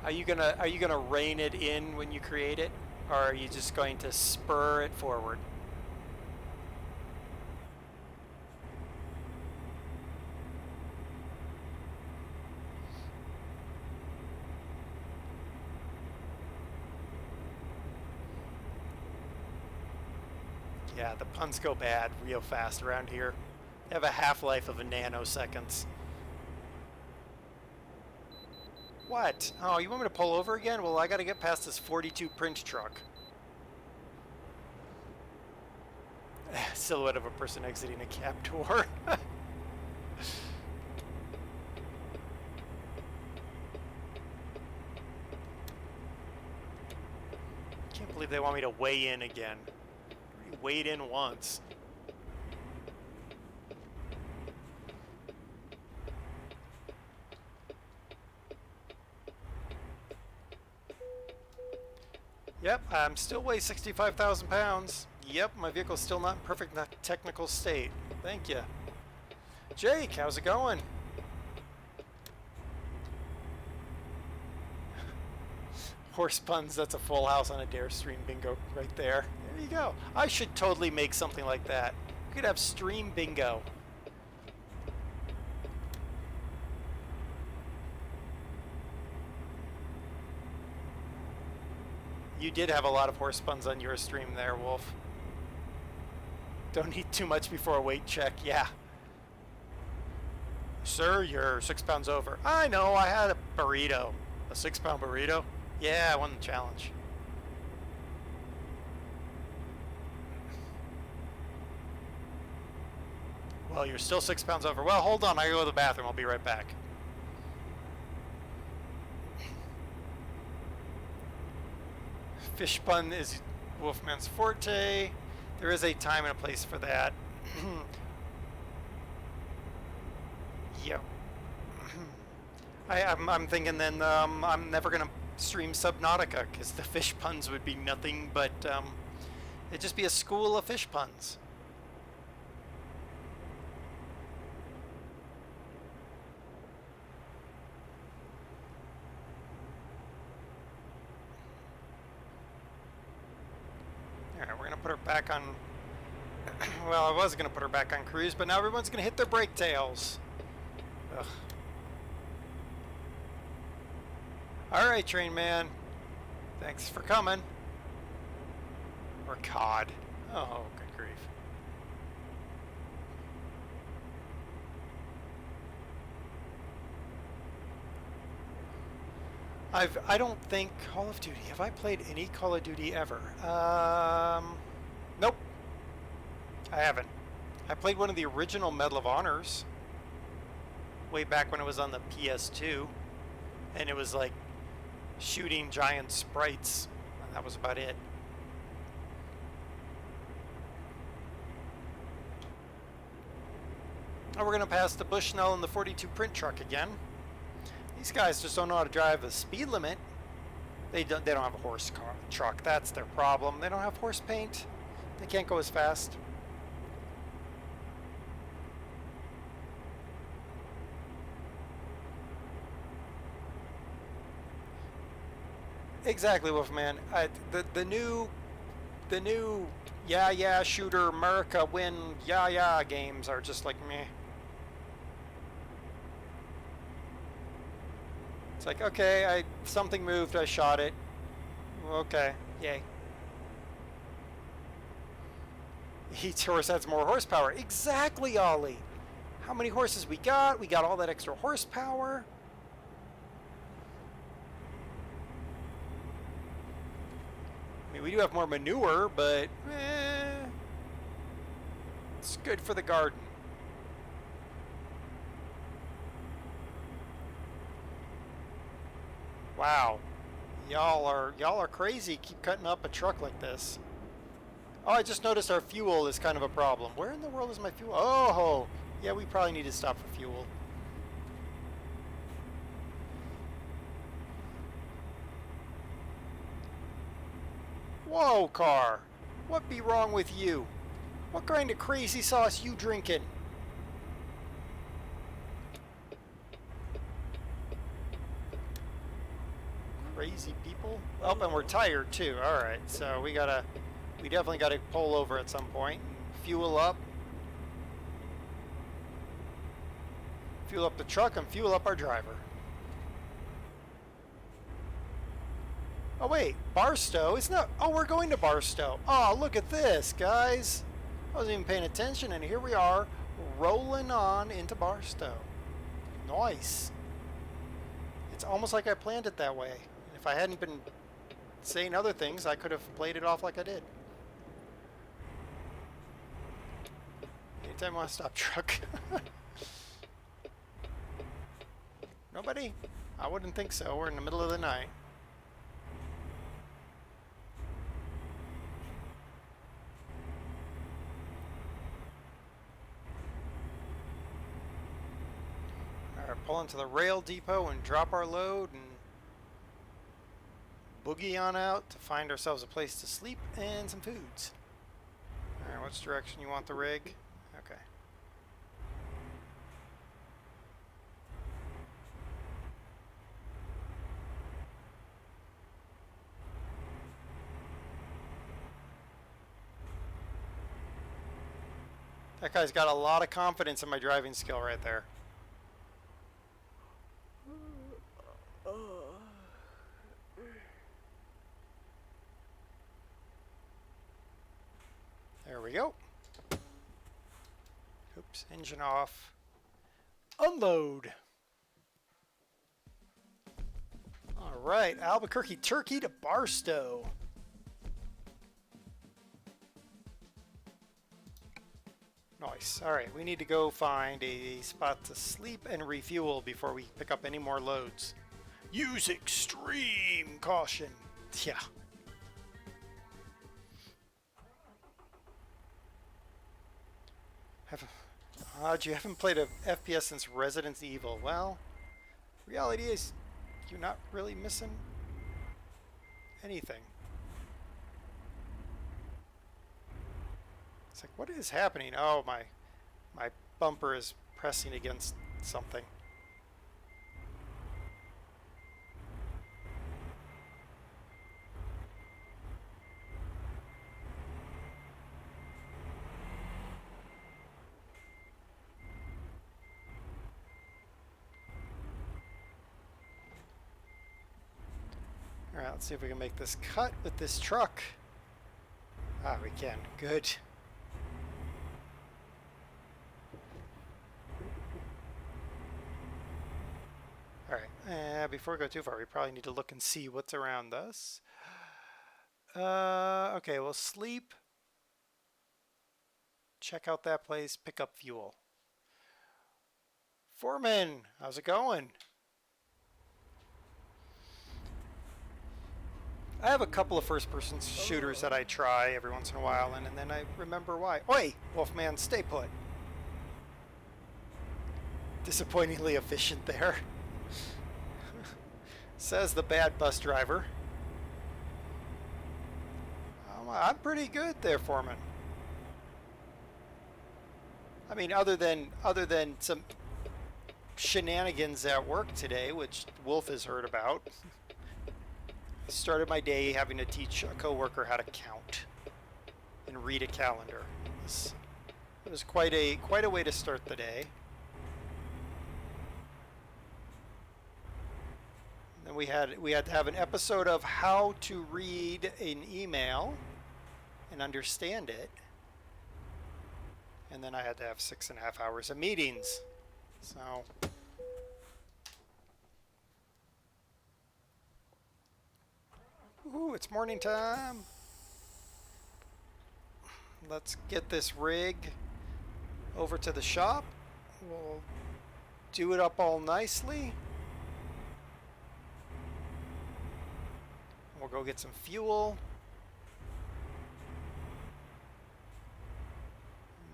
Are you gonna rein it in when you create it, or are you just going to spur it forward? Yeah, the puns go bad real fast around here. They have a half-life of a nanoseconds. What? Oh, you want me to pull over again? Well, I gotta get past this 42 Prince truck. Silhouette of a person exiting a cab door. Can't believe they want me to weigh in again. I weighed in once. Yep, I'm still weigh 65,000 pounds. Yep, my vehicle's still not in perfect technical state. Thank you. Jake, how's it going? Horse puns, that's a full house on a Dare Stream bingo right there. There you go. I should totally make something like that. We could have stream bingo. You did have a lot of horse puns on your stream there, Wolf. Don't eat too much before a weight check. Yeah. Sir, you're 6 pounds over. I know, I had a burrito. A 6-pound burrito? Yeah, I won the challenge. Well, you're still 6 pounds over. Well, hold on. I gotta go to the bathroom. I'll be right back. Fish pun is Wolfman's forte. There is a time and a place for that. Yep. I'm thinking then I'm never gonna stream Subnautica because the fish puns would be nothing but it'd just be a school of fish puns. Alright, we're gonna put her back on. Well, I was gonna put her back on cruise, but now everyone's gonna hit their brake tails. Ugh. Alright, train man. Thanks for coming. Or cod. Oh, good grief. I don't think Call of Duty. Have I played any Call of Duty ever? Nope. I haven't. I played one of the original Medal of Honors way back when it was on the PS2, and it was like shooting giant sprites, and that was about it. And we're going to pass the Bushnell and the 42 print truck again. These guys just don't know how to drive the speed limit. They don't have a horse truck. That's their problem. They don't have horse paint. They can't go as fast. Exactly, Wolfman. The new yeah shooter America win yeah games are just like meh. It's like, okay, something moved, I shot it. Okay, yay. Each horse adds more horsepower. Exactly, Ollie. How many horses we got? We got all that extra horsepower. I mean, we do have more manure, but it's good for the garden. Wow. Y'all are crazy. Keep cutting up a truck like this. Oh, I just noticed our fuel is kind of a problem. Where in the world is my fuel? Oh, yeah, we probably need to stop for fuel. Whoa, car. What be wrong with you? What kind of crazy sauce you drinking? Crazy people? Oh, and we're tired too. Alright, so we definitely gotta pull over at some point. Fuel up. Fuel up the truck and fuel up our driver. Oh wait, Barstow? It's not... Oh, we're going to Barstow. Oh, look at this, guys. I wasn't even paying attention, and here we are, rolling on into Barstow. Nice. It's almost like I planned it that way. If I hadn't been saying other things, I could have played it off like I did. Anytime I want to stop truck. Nobody? I wouldn't think so. We're in the middle of the night. Alright, pull into the rail depot and drop our load and boogie on out to find ourselves a place to sleep and some foods. Alright, which direction you want the rig? Okay. That guy's got a lot of confidence in my driving skill right there. There we go. Oops, engine off. Unload. All right, Albuquerque Turkey to Barstow. Nice. All right, we need to go find a spot to sleep and refuel before we pick up any more loads. Use extreme caution. Yeah. You haven't played a FPS since Resident Evil. Well, reality is you're not really missing anything. It's like, what is happening? Oh, my bumper is pressing against something. Alright, let's see if we can make this cut with this truck. Ah, we can. Good. Alright, before we go too far, we probably need to look and see what's around us. Okay, well, sleep. Check out that place, pick up fuel. Foreman, how's it going? I have a couple of first-person shooters that I try every once in a while, and then I remember why. Oi! Wolfman, stay put. Disappointingly efficient there, says the bad bus driver. I'm pretty good there, Foreman. I mean, other than some shenanigans at work today, which Wolf has heard about. Started my day having to teach a coworker how to count and read a calendar. It was quite a way to start the day. And then we had to have an episode of how to read an email and understand it. And then I had to have 6.5 hours of meetings. So ooh, it's morning time. Let's get this rig over to the shop. We'll do it up all nicely. We'll go get some fuel.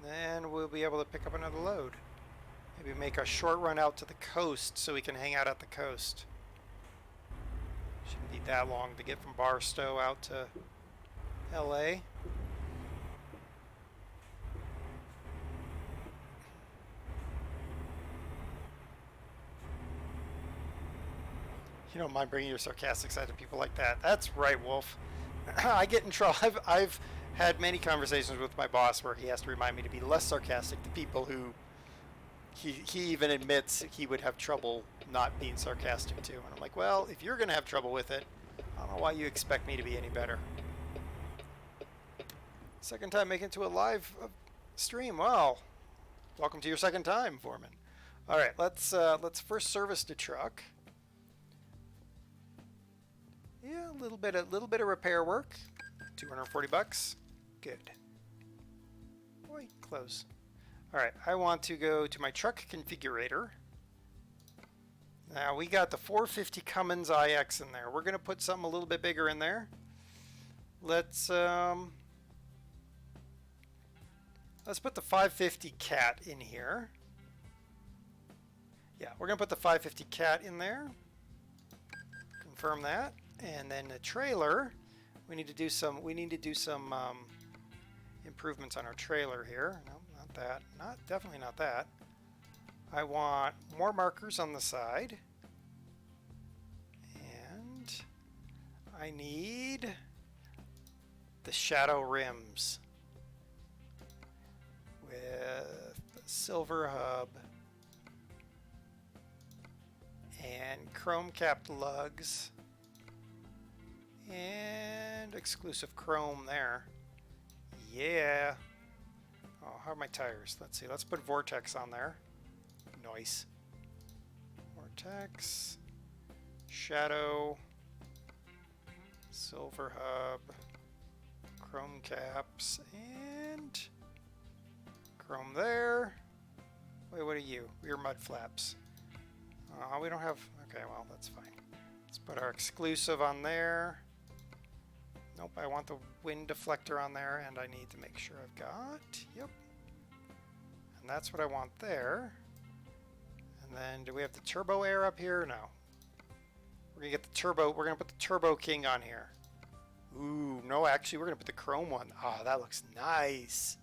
And then we'll be able to pick up another load. Maybe make a short run out to the coast so we can hang out at the coast. Shouldn't be that long to get from Barstow out to LA. You don't mind bringing your sarcastic side to people like that. That's right, Wolf. I get in trouble. I've had many conversations with my boss where he has to remind me to be less sarcastic to people who he even admits he would have trouble not being sarcastic to. And I'm like, well, if you're going to have trouble with it, I don't know why you expect me to be any better. Second time making it to a live stream. Wow. Welcome to your second time, Foreman. All right, let's first service the truck. Yeah, a little bit of repair work. $240. Good. Boy, close. All right, I want to go to my truck configurator. Now we got the 450 Cummins IX in there. We're gonna put something a little bit bigger in there. Let's put the 550 Cat in here. Yeah, we're gonna put the 550 Cat in there. Confirm that. And then the trailer, we need to do some improvements on our trailer here. No, not that. Definitely not that. I want more markers on the side. And I need the shadow rims with the silver hub and chrome capped lugs. And exclusive chrome there. Yeah. Oh, how are my tires? Let's see. Let's put Vortex on there. Nice. Vortex. Shadow. Silver hub. Chrome caps. And chrome there. Wait, what are you? Rear mud flaps. We don't have... Okay, well, that's fine. Let's put our exclusive on there. Nope, I want the wind deflector on there, and I need to make sure I've got, yep. And that's what I want there. And then, do we have the turbo air up here? No. We're gonna get the turbo, we're gonna put the Turbo King on here. Ooh, no, actually, we're gonna put the chrome one. Oh, that looks nice.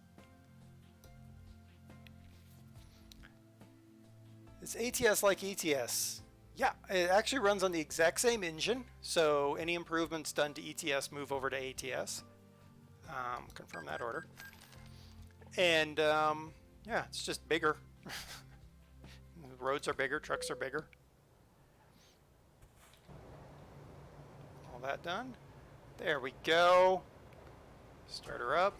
Is ATS like ETS? Yeah, it actually runs on the exact same engine, so any improvements done to ETS move over to ATS. Confirm that order. And yeah, it's just bigger. The roads are bigger, trucks are bigger. All that done. There we go. Start her up.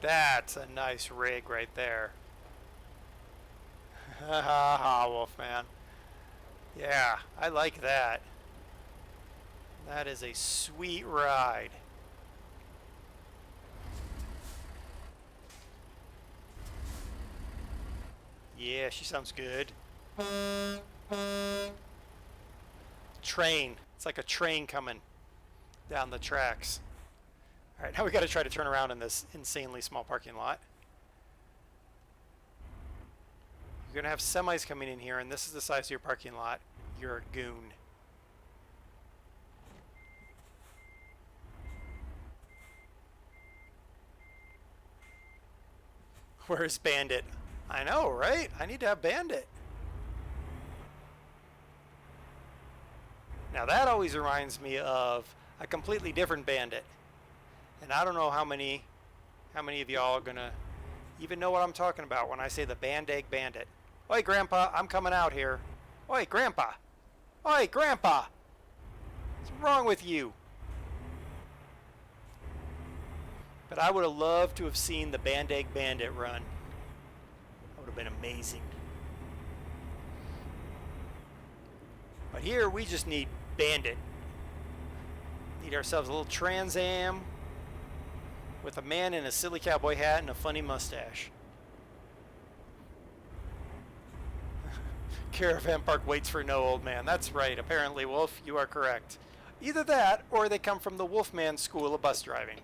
That's a nice rig right there. Haha, Wolfman. Yeah, I like that. That is a sweet ride. Yeah, she sounds good. Train. It's like a train coming down the tracks. Alright, now we gotta try to turn around in this insanely small parking lot. You're going to have semis coming in here, and this is the size of your parking lot. You're a goon. Where's Bandit? I know, right? I need to have Bandit. Now that always reminds me of a completely different Bandit. And I don't know how many of y'all are gonna even know what I'm talking about when I say the Band-Aid Bandit. Oi, Grandpa, I'm coming out here. Oi, Grandpa. Oi, Grandpa. What's wrong with you? But I would have loved to have seen the Band-Aid Bandit run. That would have been amazing. But here we just need Bandit. Need ourselves a little Trans Am with a man in a silly cowboy hat and a funny mustache. Caravan park waits for no old man. That's right, apparently, Wolf, you are correct. Either that, or they come from the Wolfman School of Bus Driving.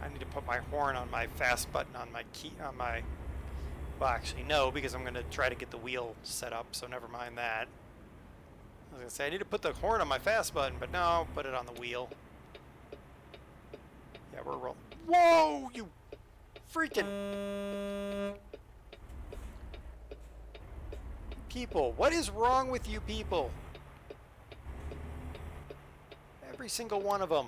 I need to put my horn on my fast button on my key, on my... Well, actually, no, because I'm going to try to get the wheel set up, so never mind that. I was going to say, I need to put the horn on my fast button, but no, put it on the wheel. Yeah, we're rolling. Whoa, you freaking... People, what is wrong with you people? Every single one of them.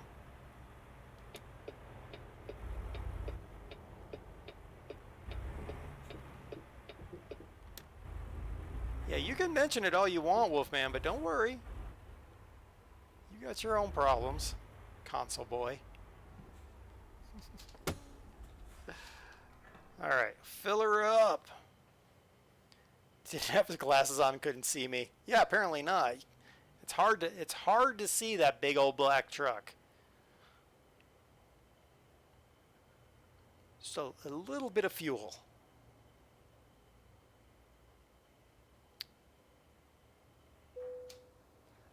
Yeah, you can mention it all you want, Wolfman, but don't worry. You got your own problems, console boy. Alright, fill her up. Didn't have his glasses on, couldn't see me. Yeah, apparently not. It's hard to see that big old black truck. So a little bit of fuel.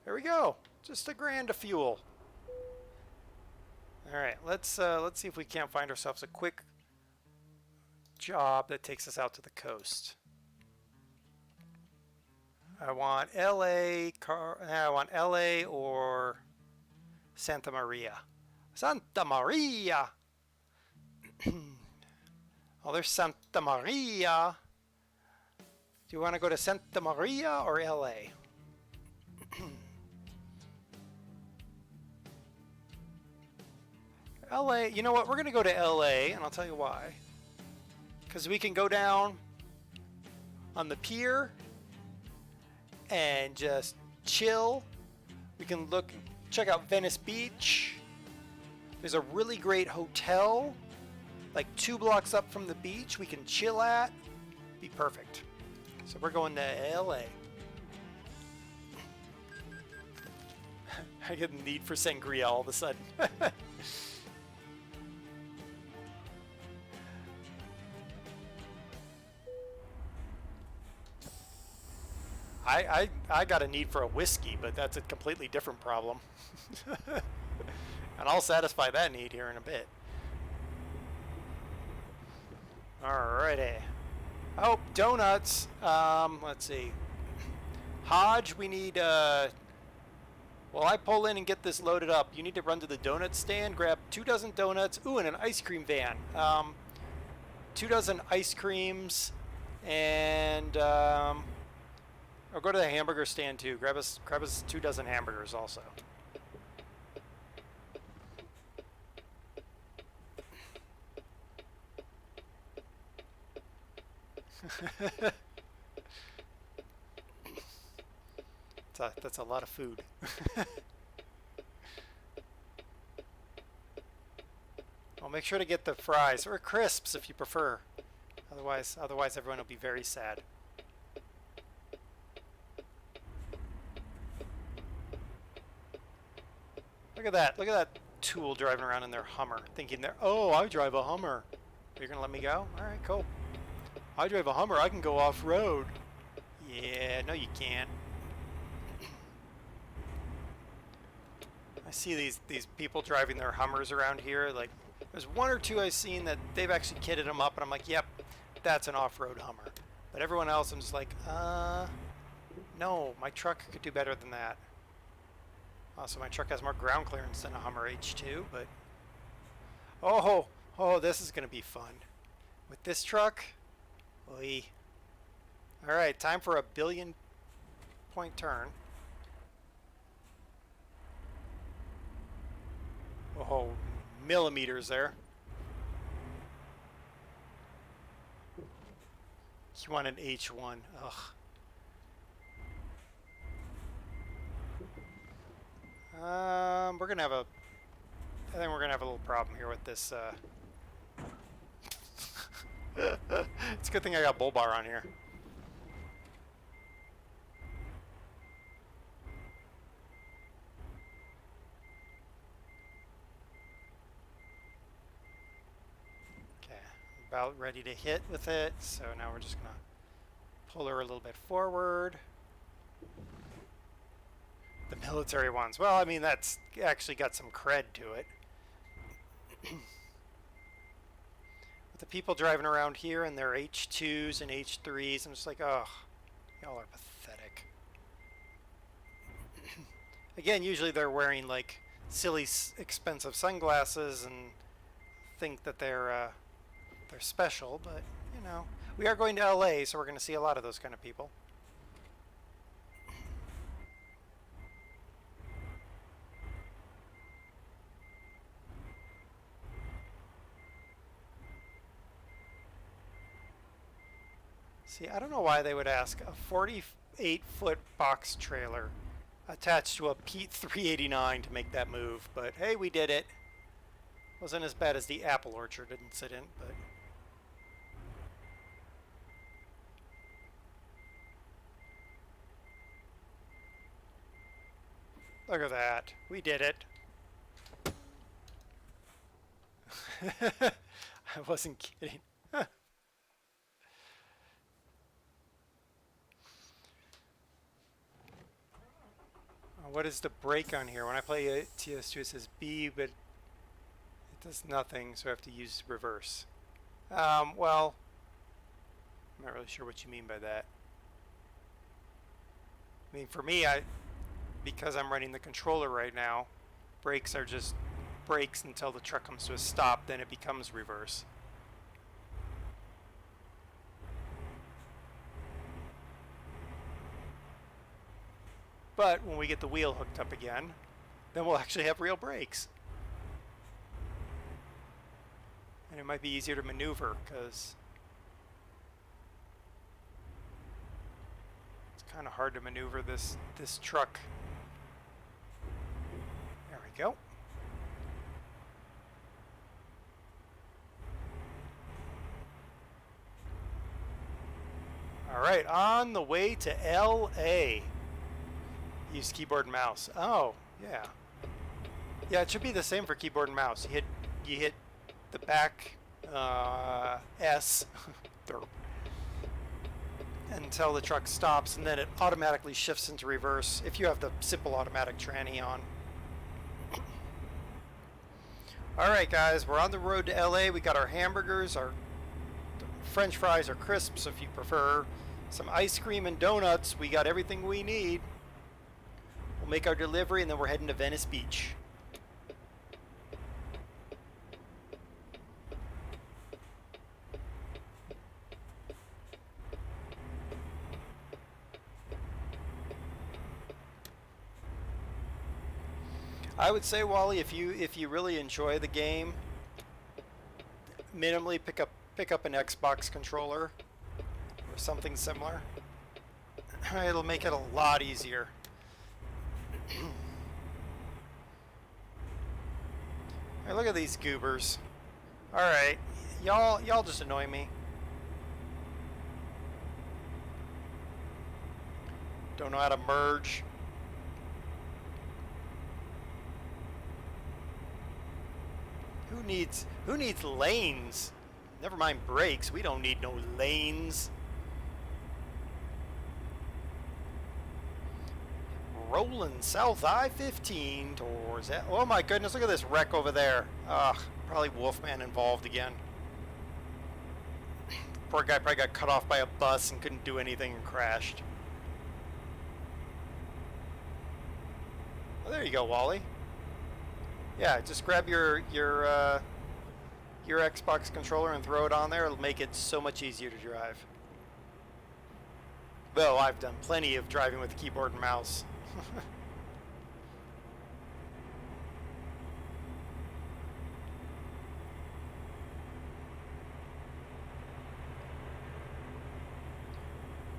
There we go. Just a grand of fuel. All right, let's see if we can't find ourselves a quick job that takes us out to the coast. I want LA or Santa Maria. Santa Maria. Oh, there's Santa Maria. Do you want to go to Santa Maria or LA? LA, you know what? We're going to go to LA, and I'll tell you why. Because we can go down on the pier and just chill. We can check out Venice Beach. There's a really great hotel, like 2 blocks up from the beach, we can chill at. Be perfect. So we're going to LA. I get the need for sangria all of a sudden. I got a need for a whiskey, but that's a completely different problem. And I'll satisfy that need here in a bit. Alrighty. Oh, donuts. Let's see. Hodge, we need, well, I pull in and get this loaded up. You need to run to the donut stand, grab 2 dozen donuts. Ooh, and an ice cream van. 2 dozen ice creams, and, or go to the hamburger stand too. Grab us 2 dozen hamburgers also. That's a lot of food. Well, make sure to get the fries or crisps if you prefer. Otherwise everyone will be very sad. Look at that. Look at that tool driving around in their Hummer, thinking they're, oh, I drive a Hummer. You're gonna let me go? All right, cool. I drive a Hummer. I can go off-road. Yeah, no, you can't. I see these people driving their Hummers around here. Like, there's one or two I've seen that they've actually kitted them up, and I'm like, yep, that's an off-road Hummer. But everyone else, I'm just like, no, my truck could do better than that. Also, my truck has more ground clearance than a Hummer H2, but... Oh, this is going to be fun. With this truck, oy. All right, time for a 1 billion point turn. Oh, millimeters there. You want an H1. Ugh. We're gonna have a... I think we're gonna have a little problem here with this. It's a good thing I got bull bar on here. Okay, about ready to hit with it. So now we're just gonna pull her a little bit forward. The military ones. Well, I mean, that's actually got some cred to it. With the people driving around here and their H2s and H3s, I'm just like, oh, y'all are pathetic. Again, usually they're wearing like silly, expensive sunglasses and think that they're special, but you know, we are going to LA, so we're going to see a lot of those kind of people. See, I don't know why they would ask a 48-foot box trailer attached to a Pete 389 to make that move, but hey, we did it. Wasn't as bad as the apple orchard incident, but... Look at that. We did it. I wasn't kidding. What is the brake on here? When I play TS2 it says B, but it does nothing, so I have to use reverse. Well, I'm not really sure what you mean by that. I mean, for me, because I'm running the controller right now, brakes are just brakes until the truck comes to a stop, then it becomes reverse. But when we get the wheel hooked up again, then we'll actually have real brakes. And it might be easier to maneuver because it's kind of hard to maneuver this truck. There we go. All right, on the way to LA. Use keyboard and mouse. Oh, yeah. Yeah, it should be the same for keyboard and mouse. You hit the back S until the truck stops, and then it automatically shifts into reverse if you have the simple automatic tranny on. Alright guys, we're on the road to LA. We got our hamburgers, our French fries, or crisps if you prefer, some ice cream and donuts. We got everything we need. We'll make our delivery and then we're heading to Venice Beach. I would say, Wally, if you really enjoy the game, minimally pick up an Xbox controller or something similar. It'll make it a lot easier. Hey, look at these goobers. Alright, y'all just annoy me. Don't know how to merge. Who needs lanes? Never mind brakes, we don't need no lanes. rolling south I-15 towards that. Oh my goodness, look at this wreck over there. Ugh, probably Wolfman involved again. Poor guy probably got cut off by a bus and couldn't do anything and crashed. Oh, there you go, Wally. Yeah, just grab your Xbox controller and throw it on there. It'll make it so much easier to drive. Though I've done plenty of driving with keyboard and mouse.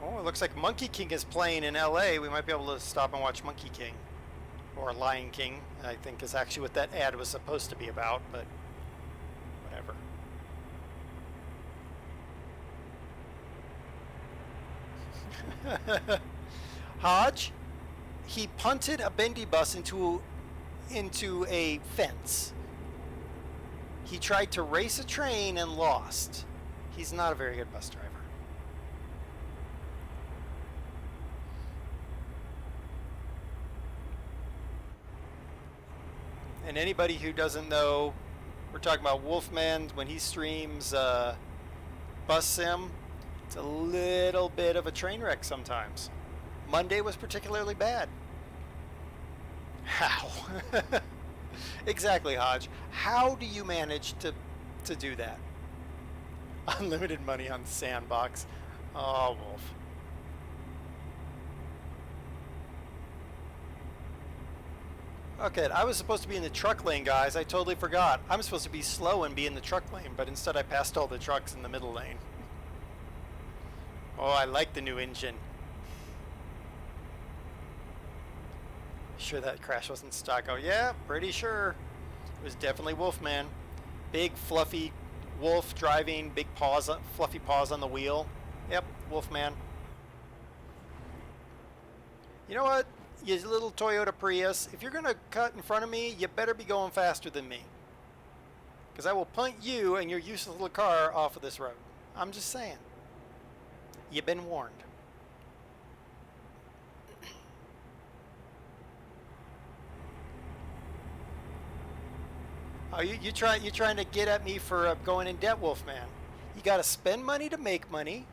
Oh, it looks like Monkey King is playing in LA. We might be able to stop and watch Monkey King. Or Lion King, I think is actually what that ad was supposed to be about, but whatever. Hodge, he punted a bendy bus into a fence. He tried to race a train and lost. He's not a very good bus driver. And anybody who doesn't know, we're talking about Wolfman when he streams Bus Sim. It's a little bit of a train wreck sometimes. Monday was particularly bad. How? Exactly, Hodge. How do you manage to do that? Unlimited money on Sandbox. Oh, Wolf. Okay, I was supposed to be in the truck lane, guys. I totally forgot. I'm supposed to be slow and be in the truck lane, but instead I passed all the trucks in the middle lane. Oh, I like the new engine. Sure that crash wasn't stock. Oh, yeah, pretty sure. It was definitely Wolfman. Big, fluffy wolf driving, big paws, fluffy paws on the wheel. Yep, Wolfman. You know what? You little Toyota Prius, if you're going to cut in front of me, you better be going faster than me. Because I will punt you and your useless little car off of this road. I'm just saying. You've been warned. Oh, you're trying to get at me for going in debt, Wolfman. You got to spend money to make money.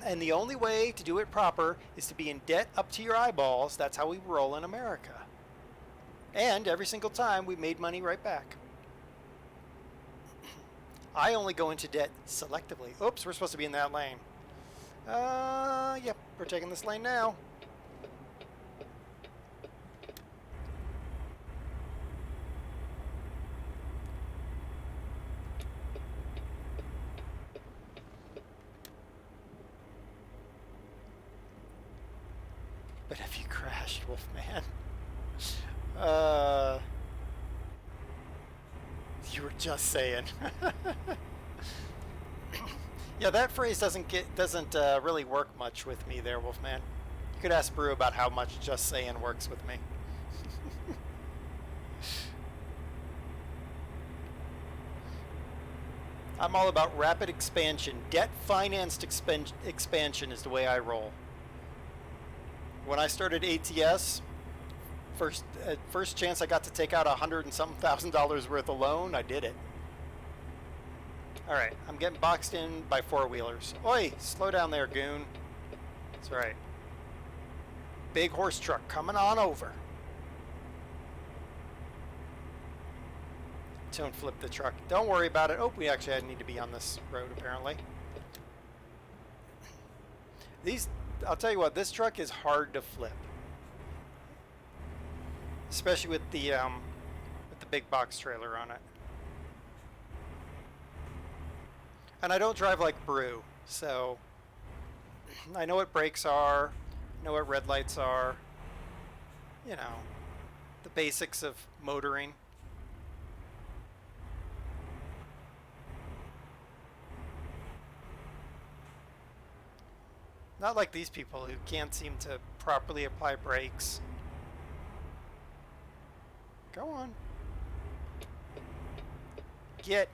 And the only way to do it proper is to be in debt up to your eyeballs. That's how we roll in America. And every single time we made money right back. I only go into debt selectively. Oops, we're supposed to be in that lane. Yep, we're taking this lane now. But have you crashed, Wolfman? You were just saying. Yeah, that phrase doesn't really work much with me there, Wolfman. You could ask Brew about how much just saying works with me. I'm all about rapid expansion. Debt-financed expansion is the way I roll. When I started ATS, first chance I got to take out $100 and something thousand worth of loan, I did it. All right, I'm getting boxed in by four-wheelers. Oi, slow down there, goon. That's right. Big horse truck coming on over. Don't flip the truck. Don't worry about it. Oh, we actually need to be on this road apparently. I'll tell you what, this truck is hard to flip, especially with the big box trailer on it. And I don't drive like Brew, so I know what brakes are, know what red lights are, you know, the basics of motoring. Not like these people who can't seem to properly apply brakes. Go on. Get.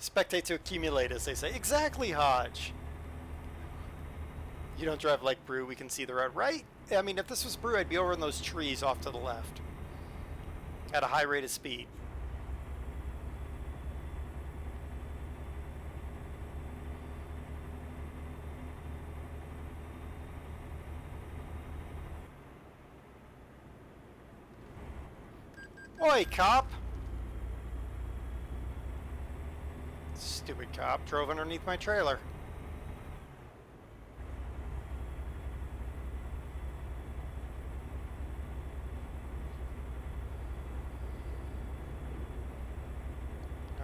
Spectate to accumulate, as they say. Exactly, Hodge. You don't drive like Brew. We can see the road. Right? I mean, if this was Brew, I'd be over in those trees off to the left. At a high rate of speed. Oi, cop! Stupid cop drove underneath my trailer.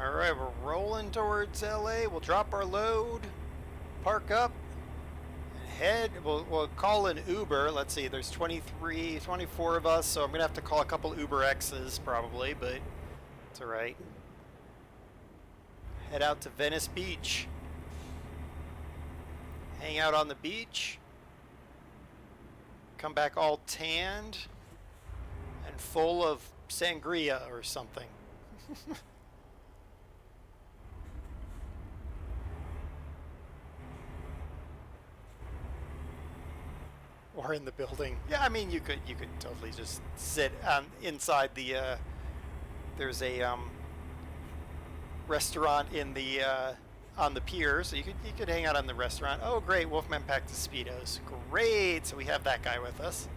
Alright, we're rolling towards LA. We'll drop our load, park up, and head. We'll call an Uber. Let's see, there's 24 of us, so I'm going to have to call a couple Uber X's probably, but it's alright. Head out to Venice Beach. Hang out on the beach. Come back all tanned and full of sangria or something. Or in the building. Yeah, I mean you could totally just sit inside the there's a restaurant in the on the pier, so you could hang out on the restaurant. Oh great, Wolfman packed his Speedos. Great, so we have that guy with us.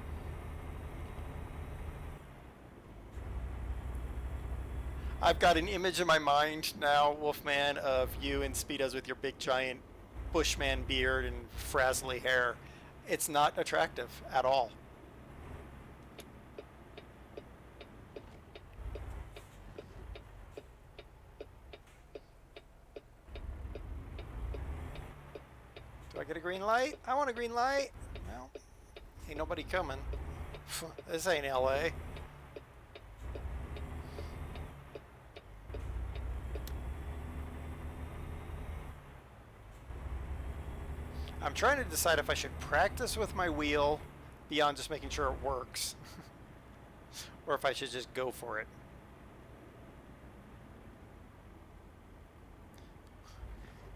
I've got an image in my mind now, Wolfman, of you in Speedos with your big giant Bushman beard and frazzly hair. It's not attractive at all. Do I get a green light? I want a green light. Well, ain't nobody coming. This ain't LA. I'm trying to decide if I should practice with my wheel beyond just making sure it works. Or if I should just go for it.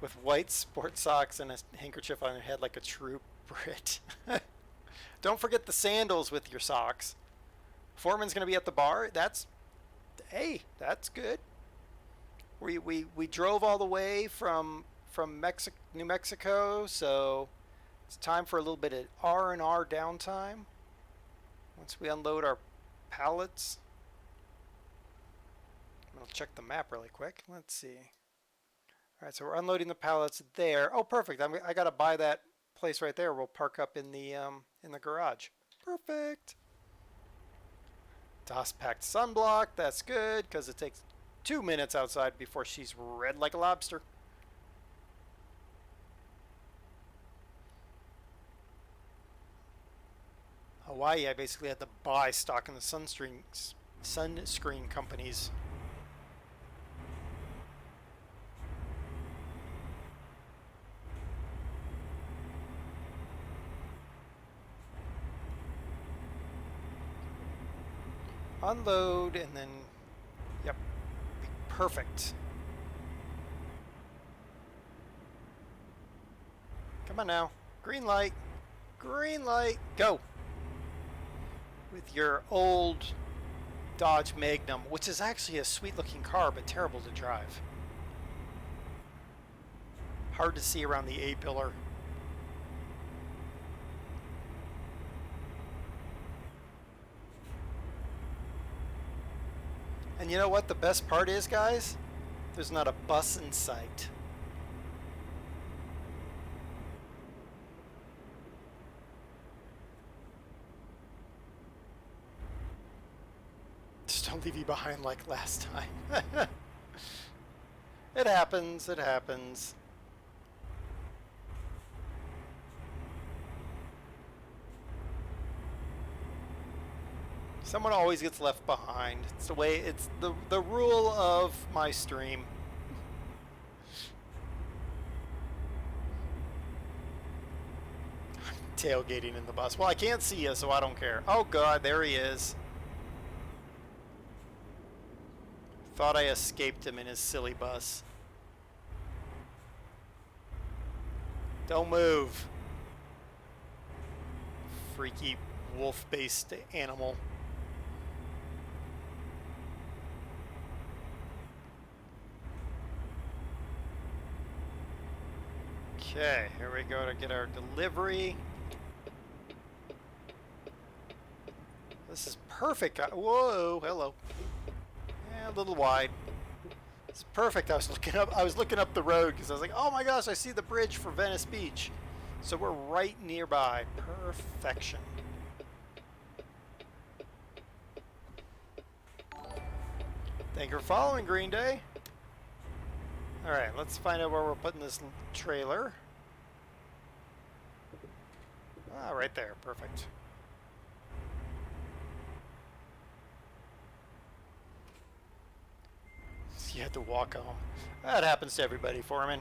With white sports socks and a handkerchief on your head like a true Brit. Don't forget the sandals with your socks. Foreman's going to be at the bar. Hey, that's good. We drove all the way from New Mexico, so it's time for a little bit of R&R downtime. Once we unload our pallets. I'll check the map really quick. Let's see. All right, so we're unloading the pallets there. Oh, perfect. I got to buy that place right there. We'll park up in the garage. Perfect. DOS packed sunblock. That's good because it takes 2 minutes outside before she's red like a lobster. Hawaii, I basically had to buy stock in the sunscreen companies. Unload and then, yep, be perfect. Come on now, green light, go. With your old Dodge Magnum, which is actually a sweet looking car, but terrible to drive. Hard to see around the A-pillar. And you know what the best part is, guys? There's not a bus in sight. Just don't leave you behind like last time. It happens, it happens. Someone always gets left behind. It's the way, it's the rule of my stream. I'm tailgating in the bus. Well, I can't see you, so I don't care. Oh god, there he is. Thought I escaped him in his silly bus. Don't move. Freaky wolf-based animal. Okay, here we go to get our delivery. This is perfect. Whoa, hello. Yeah, a little wide. It's perfect. I was looking up the road because I was like, oh my gosh, I see the bridge for Venice Beach. So we're right nearby. Perfection. Thank you for following, Green Day. Alright, let's find out where we're putting this trailer. Ah, right there. Perfect. You had to walk home. That happens to everybody, Foreman.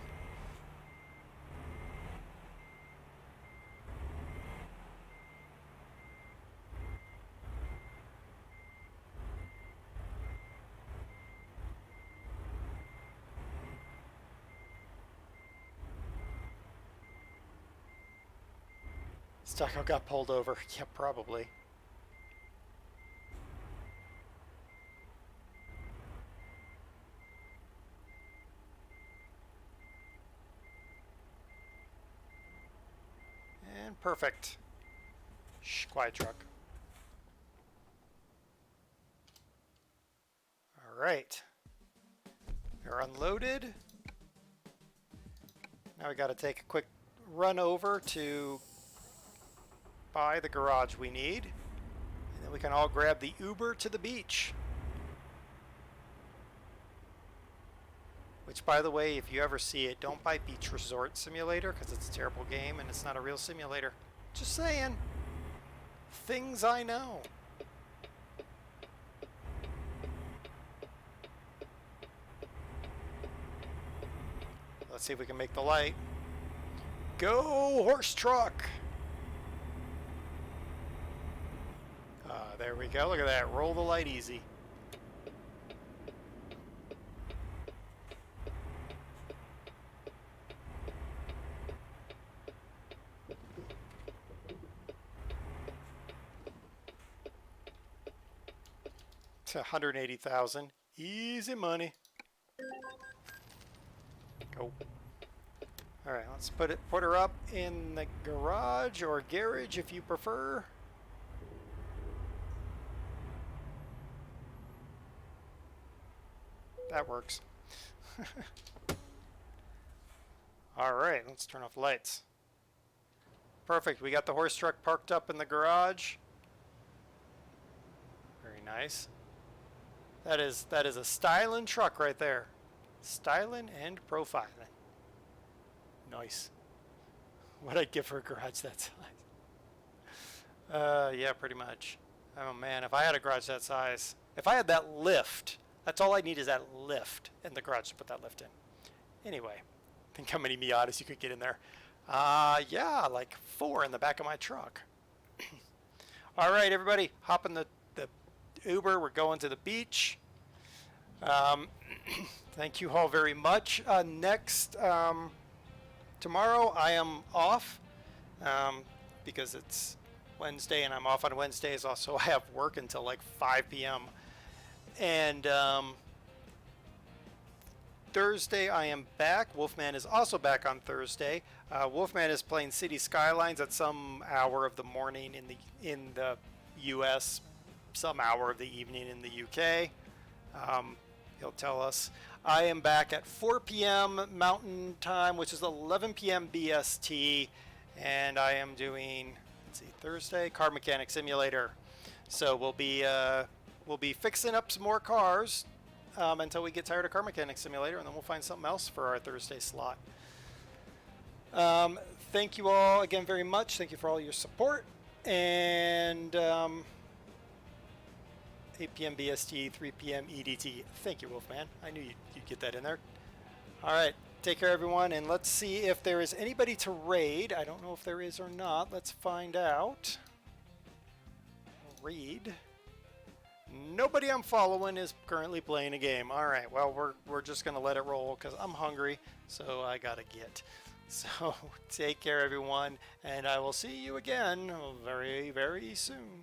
Stucco got pulled over. Yeah, probably. And perfect. Shh, quiet truck. Alright. They're unloaded. Now we gotta take a quick run over to buy the garage we need. And then we can all grab the Uber to the beach. Which, by the way, if you ever see it, don't buy Beach Resort Simulator because it's a terrible game and it's not a real simulator. Just saying. Things I know. Let's see if we can make the light. Go, horse truck! There we go. Look at that. Roll the light easy. It's 180,000. Easy money. Go. All right, let's put her up in the garage or garage if you prefer. That works. All right, let's turn off the lights. Perfect. We got the horse truck parked up in the garage. Very nice. That is a styling truck right there. Styling and profiling. Nice. What I'd give for a garage that size. Yeah, pretty much. Oh man, if I had a garage that size, if I had that lift, that's all I need is that lift in the garage to put that lift in. Anyway, think how many Miatas you could get in there. Yeah, like 4 in the back of my truck. All right, everybody, hop in the Uber. We're going to the beach. Thank you all very much. Tomorrow I am off because it's Wednesday and I'm off on Wednesdays. Also, I have work until like 5 p.m. And Thursday I am back. Wolfman is also back on Thursday. Wolfman is playing City Skylines at some hour of the morning in the U.S., some hour of the evening in the UK. He'll tell us. I am back at 4 p.m. Mountain Time, which is 11 p.m. BST, and I am doing, let's see, Thursday Car Mechanic Simulator. So we'll be fixing up some more cars until we get tired of Car Mechanic Simulator, and then we'll find something else for our Thursday slot. Thank you all again very much. Thank you for all your support, and 8 p.m. BST, 3 p.m. EDT. Thank you, Wolfman. I knew you'd get that in there. All right. Take care, everyone, and let's see if there is anybody to raid. I don't know if there is or not. Let's find out. Raid. Nobody I'm following is currently playing a game. All right. Well, we're just going to let it roll because I'm hungry, so I got to get. So take care, everyone, and I will see you again very, very soon.